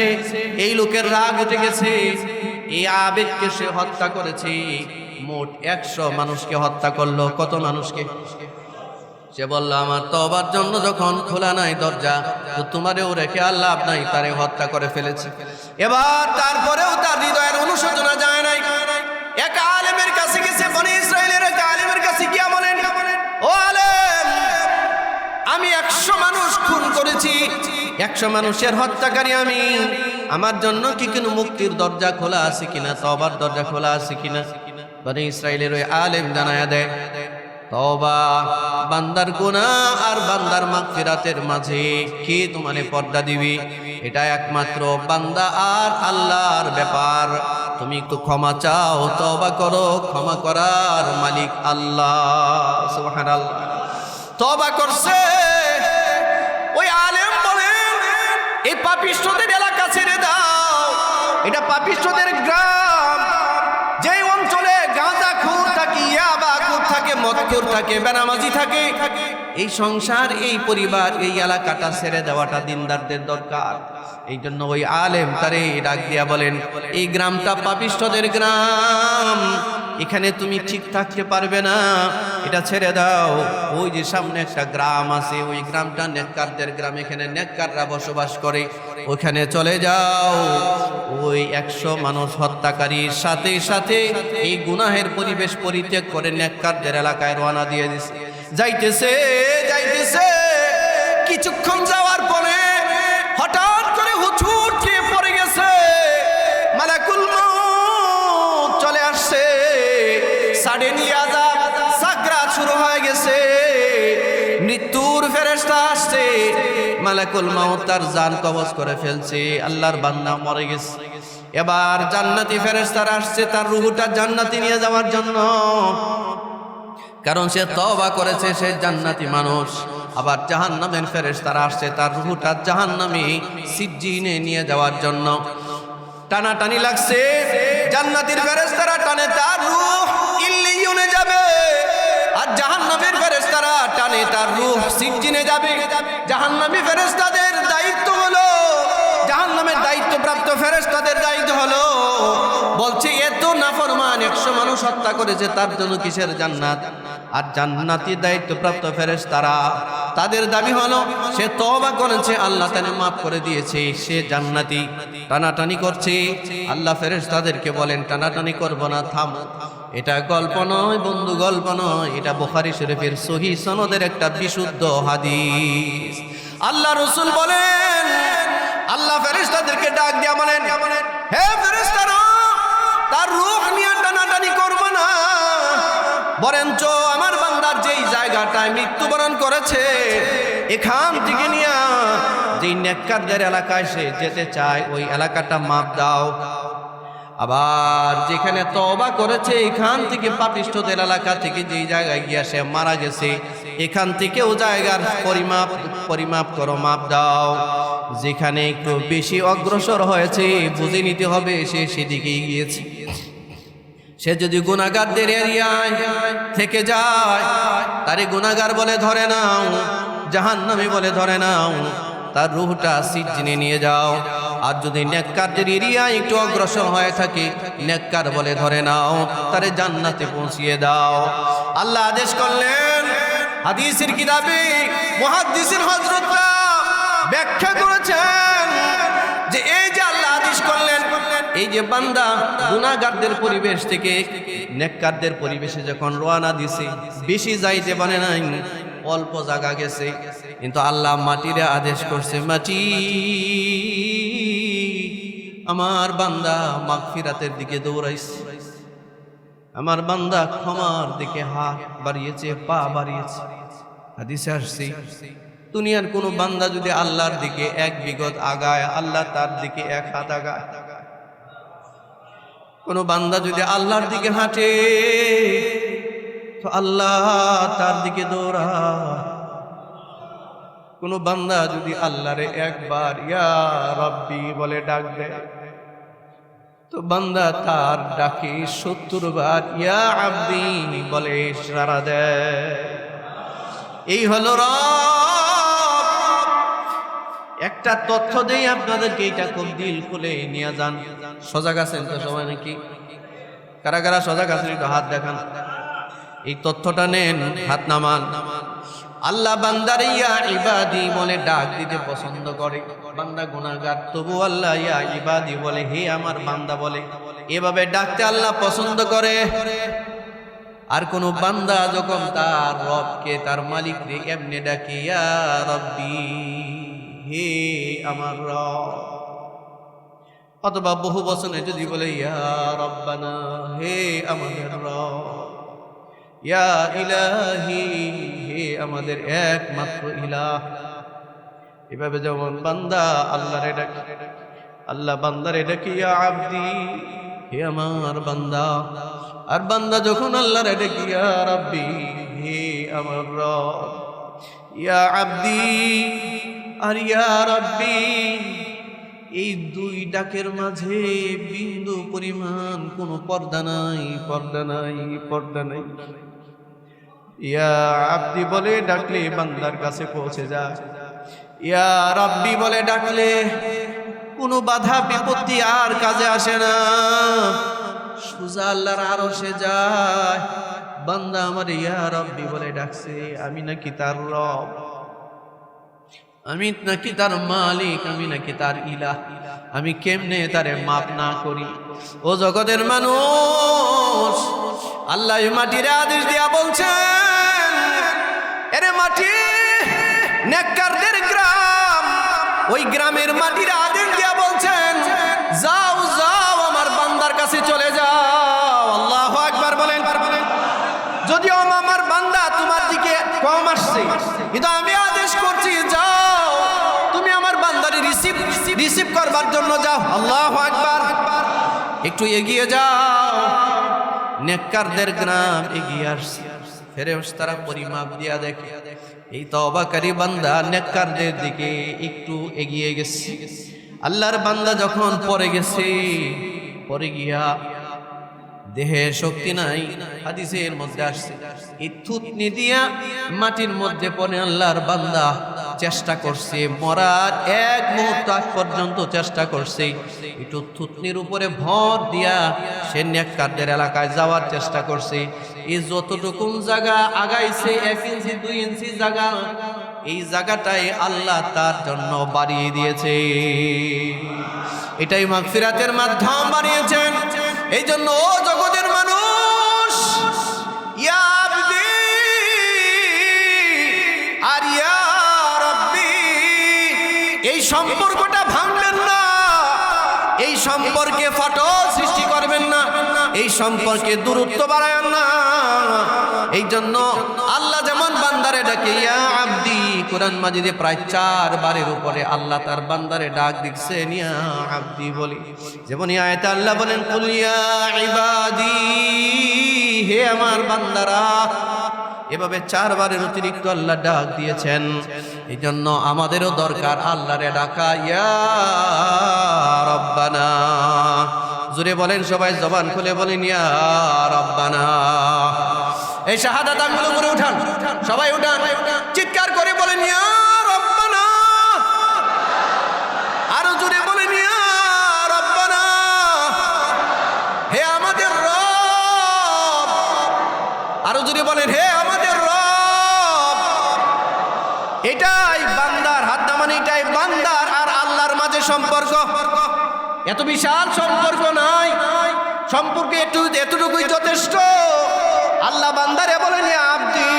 এই লোকের রাগ উঠে গেছে। এই আবেদকে সে হত্যা করেছে, মোট 100 মানুষকে হত্যা করলো। কত মানুষকে? সে বলল, আমার তওবার জন্য যখন খোলা নাই দরজা, তো তোমারেও রেখে আল্লাহ নাই, তারে হত্যা করে ফেলেছে। এবার তারপরেও তার হৃদয়ের অনুশোচনা যায় নাই। এক আলেমের কাছে গেছে, বনি ইসরাইলের এক আলেমের কাছে গিয়া বলেন, ও আলেম, আমি 100 মানুষ খুন করেছি, 100 মানুষের হত্যাকারী আমি, আমার জন্য কি কোনো মুক্তির দরজা খোলা আছে কিনা, তওবার দরজা খোলা আছে কিনা? বনি ইসরাইলের ওই আলেম জানায়া দেয়, তওবা বান্দার গুনাহ আর বান্দার মাগফিরাতের মাঝে কে তোমারে পর্দা দিবে? এটা একমাত্র বান্দা আর আল্লাহর ব্যাপার। তুমি একটু ক্ষমা চাও, তওবা করো, ক্ষমা করার মালিক আল্লাহ। সুবহানাল্লাহ। তওবা করছে। ওই আলেম বলেন, এই পাপিষ্ঠদের এলাকা ছেড়ে দাও, এটা পাপিষ্ঠদের গ্রাম। যে অঞ্চলে গাঁজাখোর থাকে, ইয়াবাখোর থাকে, মদখোর থাকে, বেনামাজি থাকে, এই সংসার, এই পরিবার, এই এলাকাটা ছেড়ে দেওয়াটা দিনদারদের দরকার। এই জন্য ওই আলেম তারে ডাক দিয়া বলেন, এই গ্রামটা পাপিষ্ঠদের গ্রাম, এখানে তুমি ঠিক থাকতে পারবে না, এটা ছেড়ে দাও। ওই যে সামনে একটা গ্রাম আছে, ওই গ্রামটা নেককারদের গ্রাম, এখানে নেককাররা বসবাস করে, ওখানে চলে যাও। ওই 100 মানুষ হত্যাকারীর সাথে সাথে এই গুনাহের পরিবেশ পরিত্যাগ করে নেককারদের এলাকায় রওনা দিয়ে দিছে। যাইতেছে কিছুক্ষণ যাওয়ার পরে হঠাৎ করে হুচুট খেয়ে পড়ে গেছে, মালাকুল মউত চলে আসছে, সাডেনলি আযাব, সাকরাত শুরু হয়ে গেছে, মৃত্যুর ফেরেশতা আসছে, মালাকুল মউত তার জান কবজ করে ফেলছে, আল্লাহর বান্দা মরে গেছে। এবার জান্নাতি ফেরেশতারা আসছে তার রূহটা জান্নাতে নিয়ে যাওয়ার জন্য, কারণ সে তওবা করেছে, সে জান্নাতি মানুষ। আবার জাহান্নামের ফেরেশতারা আসছে তার রূহটা জাহান্নামে সিজ্জিনে নিয়ে যাওয়ার জন্য। টানাটানি লাগছে, জান্নাতীর ফেরেশতারা টানে তার রূহ ইল্লিয়ুনে যাবে, আর জাহান্নামের ফেরেশতারা টানে তার রূহ সিজ্জিনে যাবে। জাহান্নামী ফেরেশতাদের দায়িত্ব হলো, জাহান্নামের দায়িত্বপ্রাপ্ত ফেরেশতাদের দায়িত্ব হলো, বলছে এত নাফরমান 100 মানুষ হত্যা করেছে, তার জন্য কিসের জান্নাত? আর জান্নাতি দায়িত্বপ্রাপ্ত ফেরেশতারা তাদের দাবি হলো, সে তওবা করেছে, আল্লাহ তাকে মাফ করে দিয়েছে, সে জান্নাতি। টানাটানি করছে, আল্লাহ ফেরেশতাদেরকে বলেন, টানাটানি করব না, থামো। এটা গল্প নয় বন্ধু, গল্প নয়, এটা বুখারী শরীফের সহিহ সনদের একটা বিশুদ্ধ হাদিস। আল্লাহ রাসূল বলেন, আল্লাহ ফেরেশতাদেরকে ডাক দিয়া বলেন, হে ফেরেশতারা, তার রূহ নিয়ে টানাটানি করব না, বরঞ্চ আমার বান্দার যেই জায়গাটায় মৃত্যুবরণ করেছে, এখান থেকে নিয়ে যেই নেককারদের এলাকায় সে যেতে চায়, ওই এলাকাটা মাপ দাও। আবার যেখানে তওবা করেছে, এখান থেকে পাপিষ্ঠদের এলাকা থেকে যেই জায়গায় গিয়া সে মারা গেছে, এখান থেকেও জায়গার পরিমাপ করো, মাপ দাও। যেখানে একটু বেশি অগ্রসর হয়েছে, বুঝে নিতে হবে সে সেদিকেই গিয়েছে। সে যদি গুনাহগারদের এরিয়ায় থেকে যায়, তারে গুনাহগার বলে ধরে নাও, জাহান্নামী বলে ধরে নাও, তার রূহটা সিজ্জিনে নিয়ে যাও। আর যদি নেককারদের এরিয়ায় একটু অগ্রসর হয়ে থাকে, নেককার বলে ধরে নাও, তারে জান্নাতে পৌঁছিয়ে দাও। আল্লাহ আদেশ করলেন। হাদিসের কিতাবে মুহাদ্দিসিন হযরতরা ব্যাখ্যা করেছেন যে এই যে আল্লাহ আদেশ করলেন, এই যে বান্দা গুনাহগারদের পরিবেশ থেকে নেককারদের পরিবেশে যখন রওনা দিছে, বেশি যাইতে পারে নাই, অল্প জায়গা গেছে, কিন্তু আল্লাহ মাটিরে আদেশ করছে, মাটি আমার বান্দা মাগফিরাতের দিকে দৌড়াইছে, আমার বান্দা ক্ষমার দিকে হাত বাড়িয়েছে, পা বাড়িয়েছে। হাদিসে আসছে দুনিয়ার কোনো বান্দা যদি আল্লাহর দিকে এক বিগত আগায়, আল্লাহ তার দিকে এক হাত আগায়। কোনো বান্দা যদি আল্লাহর দিকে হাঁটে তো আল্লাহ তার দিকে দৌড়ায়। কোনো বান্দা যদি আল্লাহরে একবার ইয়া রব্বি বলে ডাক দেয় তো বান্দা তার ডাকে 70 বার ইয়া আব্দি বলে সাড়া দেয়। এই হলো রব। একটা তথ্য দেই আপনাদেরকে, এটা খুব দিল খুলে নিয়ে যান। সজাগ আছেন তো সবাই নাকি? কারা কারা সজাগ আছেন একটু হাত দেখান। এই তথ্যটা নেন, হাত নামান। আল্লাহ বান্দারে ইয়া ইবাদি বলে ডাক দিতে পছন্দ করে। বান্দা গুনাহগার, তবু আল্লাহ ইয়া ইবাদি বলে, হে আমার বান্দা বলে। এভাবে ডাকতে আল্লাহ পছন্দ করে। আর কোন বান্দা যখন তার রবকে, তার মালিককে এমনি ডাকে ইয়া রব্বি, হে আমার রব, অথবা বহু বচনে যদি বলে ইয়া রব্বানা, হে আমাদের রব, ইয়া ইলাহি, হে আমাদের একমাত্র ইলাহ। এভাবে যেমন বান্দা আল্লাহরে ডাকে, আল্লাহ বান্দারে ডাকে ইয়া আব্দি, হে আমার বান্দা। আর বান্দা যখন আল্লাহরে ডাকে ইয়া রাব্বি, হে আমার রব, ইয়া আব্দি আর ইয়া রাব্বি, এই দুই ডাকের মাঝে বিন্দু পরিমাণ কোনো পর্দা নাই, পর্দা নাই, পর্দা নাই। ইয়া আব্দি বলে ডাকলে বান্দার কাছে পৌঁছে যায়। ইয়া রাব্বি বলে ডাকলে কোনো বাধা বিপত্তি আর কাজে আসে না, সোজা আল্লাহর আরশে যায়। বান্দা আমার ইয়া রাব্বি বলে ডাকছে, আমি নাকি তার রব, আমি নাকি তার মালিক, আমি নাকি তার ইলাহ, আমি কেমনে তারে মাপ না করি? ও জগতের মানুষ, আল্লাহ মাটির আদেশ দিয়া বলছেন, এরে মাটি, নেককারদের গ্রাম, ওই গ্রামের মাটির আদেশ দিয়া বলছেন, যাও যাও আমার বান্দার কাছে চলে যাও। আল্লাহু আকবার বলেন। যদিও আমার বান্দা তোমার দিকে কম আসছে, কিন্তু আমি আদেশ করছি যাও, তুমি আমার বান্দারে রিসিভ করবার জন্য যাও। আল্লাহু আকবার। একটু এগিয়ে যাও। নেককারদের গ্রাম এগিয়ে আসছে। ফেরেশতারা পরিমাপ দিয়া দেখে এই তওবাকারী বান্দা নেককারদের দিকে একটু এগিয়ে গেছে। আল্লাহর বান্দা যখন পড়ে গেছে, পড়ে গিয়া দেহে শক্তি নাই, হাদিসের মধ্যে আসছে এই থুতনি দিয়া মাটির মধ্যে পড়ে আল্লাহর বান্দা চেষ্টা করছে, মরার এক মুহূর্ত আগ পর্যন্ত চেষ্টা করছে, একটু থুতনির উপরে ভর দিয়া সে নেককারদের এলাকায় যাওয়ার চেষ্টা করছে। এই যতটুকু জায়গা আগাইছে, 1 ইঞ্চি 2 ইঞ্চি জায়গা, এই জায়গাটাই আল্লাহ তার জন্য বাড়িয়ে দিয়েছে। এটাই মাগফিরাতের মাধ্যম বানিয়েছেন। এই জন্য ও জগতের মানুষ, ইয়া আব্দি আর ইয়া রাব্বি, এই সম্পর্কটা ভাঙবেন না, এই সম্পর্কে ফাটল সৃষ্টি করবেন না, এই সম্পর্কে দূরত্ব বাড়ায়েন না। এই জন্য আল্লাহ যেমন বান্দারে ডাকে ইয়া আব্দি, কোরআন মাজিদে প্রায় 4 বারের উপরে আল্লাহ তার বান্দারে ডাক দিচ্ছেন ইয়া আব্দি বলে। যেমন এই আয়াতে আল্লাহ বলেন কুল ইয়া ইবাদি, হে আমার বান্দারা। এভাবে 4 বারের অতিরিক্ত আল্লাহ ডাক দিয়েছেন। এই জন্য আমাদেরও দরকার আল্লাহরে ডাকা ইয়া রব্বানা। জোরে বলেন সবাই, জবান খুলে বলেন ইয়া রব্বানা। এই শাহাদাত আঙ্গুল উপরে উঠান, সবাই উঠান, চিৎকার করে বলেন ইয়া রব্বানা। আরো জোরে বলেন ইয়া রব্বানা, হে আমাদের রব। আরো জোরে বলেন হে আমাদের রব। এটাই বান্দার হাত নামান, এটাই বান্দার আর আল্লাহর মাঝে সম্পর্ক। এত বিশাল সম্পর্ক নাই, সম্পর্ক এতটুকুই যথেষ্ট। আল্লাহ বান্দারে বলেন ইয়া আব্দি,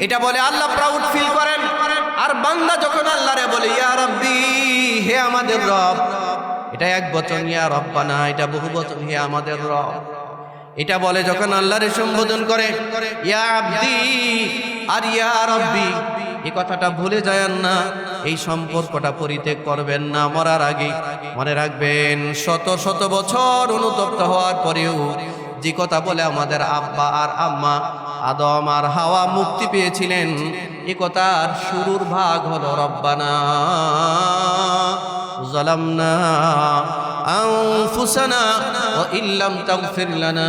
এটা বলে আল্লাহ প্রাউড ফিল করেন। আর বান্দা যখন আল্লাহরে বলে ইয়া রাব্বি, হে আমাদের রব, এটা এক বচন ইয়া রব্বানা, এটা বহু বচন হে আমাদের রব। এটা বলে যখন আল্লাহরে সম্বোধন করে ইয়া আব্দি, আর ইয়া রব্বি এই কথাটা ভুলে যায়েন না, এই সম্পর্কটা পরিত্যাগ করবেন না মরার আগে। মনে রাখবেন শত শত বছর অনুতপ্ত হওয়ার পরেও যে কথা বলে আমাদের আব্বা আর আম্মা আদম আর হাওয়া মুক্তি পেয়েছিলেন, এ কথার শুরুর ভাগ হলো রব্বানা যালামনা আনফুসানা ওয়া ইল্লাম তাগফির লানা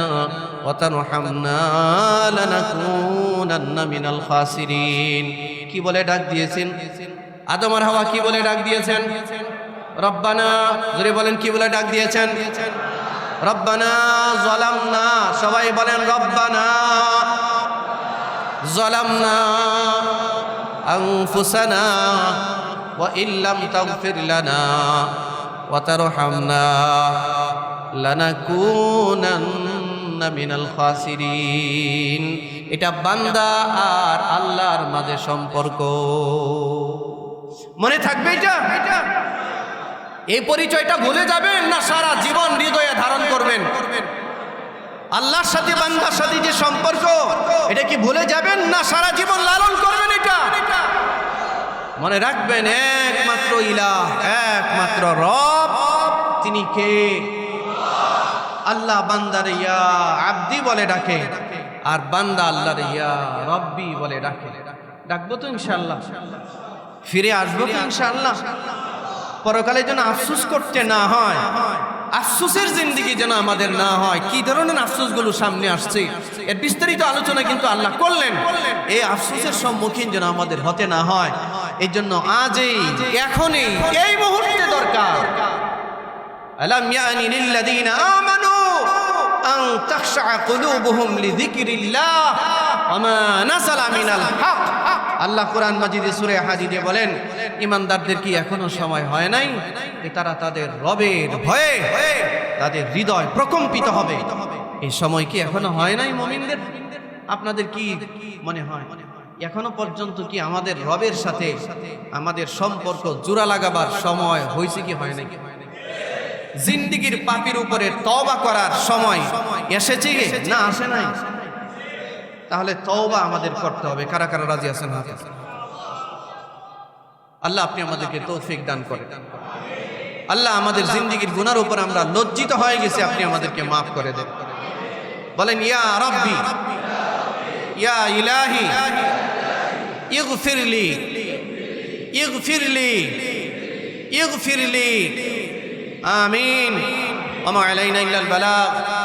ওয়া তারহামনা লানাকুনান্না মিনাল খাসিরিন। কি বলে ডাক দিয়েছেন আদম আর হাওয়া? কি বলে ডাক দিয়েছেন? রব্বানা। জোরে বলেন, কি বলে ডাক দিয়েছেন? রব্বানা যালামনা। সবাই বলেন রব্বানা যালামনা আনফুসানা ওয়া ইল্লাম তাগফির লানা ওয়া তারহামনা লানাকুনান্না মিনাল খাসিরিন। এটা বান্দা আর আল্লাহর মাঝে সম্পর্ক। মনে থাকবে এটা? এই পরিচয়টা ভুলে যাবেন না সারা জীবন হৃদয়ে ধারণ করবেন? আল্লাহর সাথে বান্দার সাথে যে সম্পর্ক, এটা কি ভুলে যাবেন না সারা জীবন লালন করবেন? এটা মনে রাখবেন, একমাত্র ইলাহ, একমাত্র রব, তিনি কে? আল্লাহ বান্দার ইয়া আব্দি বলে ডাকে, আর বান্দা আল্লাহর ইয়া রব্বি বলে ডাকে। ডাকবো তো ইনশাআল্লাহ, ফিরে আসবো তো ইনশাআল্লাহ। পরকালে যেন আফসোস করতে না হয়, আফসোসের জিন্দেগি যেন আমাদের না হয়। কি ধরনের আফসোসগুলো সামনে আসছে এর বিস্তারিত আলোচনা কিন্তু আল্লাহ করলেন। এই আফসোসের সম্মুখীন যেন আমাদের হতে না হয়, এই জন্য আজই, এখনই, এই মুহূর্তে দরকার। আলাম ইয়ানি লিল্লাযীনা আমানু আন তাখশা কুলুবুহুম লিযিকরিল্লাহ ওয়া মা নাযালা মিনাল হক। আল্লাহ কোরআন মাজিদে সূরা হাদীদে বলেন, ঈমানদারদের কি এখনো সময় হয় নাই যে তারা তাদের রবের ভয়ে তাদের হৃদয় প্রকম্পিত হবে? এই সময় কি এখনো হয় নাই মুমিনদের? আপনাদের কি মনে হয় এখনো পর্যন্ত কি আমাদের রবের সাথে আমাদের সম্পর্ক জোড়া লাগাবার সময় হয়েছে কি হয় নাই? জিন্দেগির পাপের উপরে তওবা করার সময় এসেছে কি না আসে নাই? তাহলে তওবা আমাদের করতে হবে। কারা কারা রাজি আছেন? আল্লাহ আপনি আমাদেরকে তৌফিক দান করেন। আল্লাহ আমাদের জিন্দেগির গুনার উপর আমরা লজ্জিত হয়ে গেছি, আপনি আমাদেরকে মাফ করে দেন। বলেন ইয়া রাব্বি ইয়া ইলাহি ইগফিরলি ইগফিরলি ইগফিরলি। আমিন। ওয়া মা আলাইনা ইল্লাল বালাগ।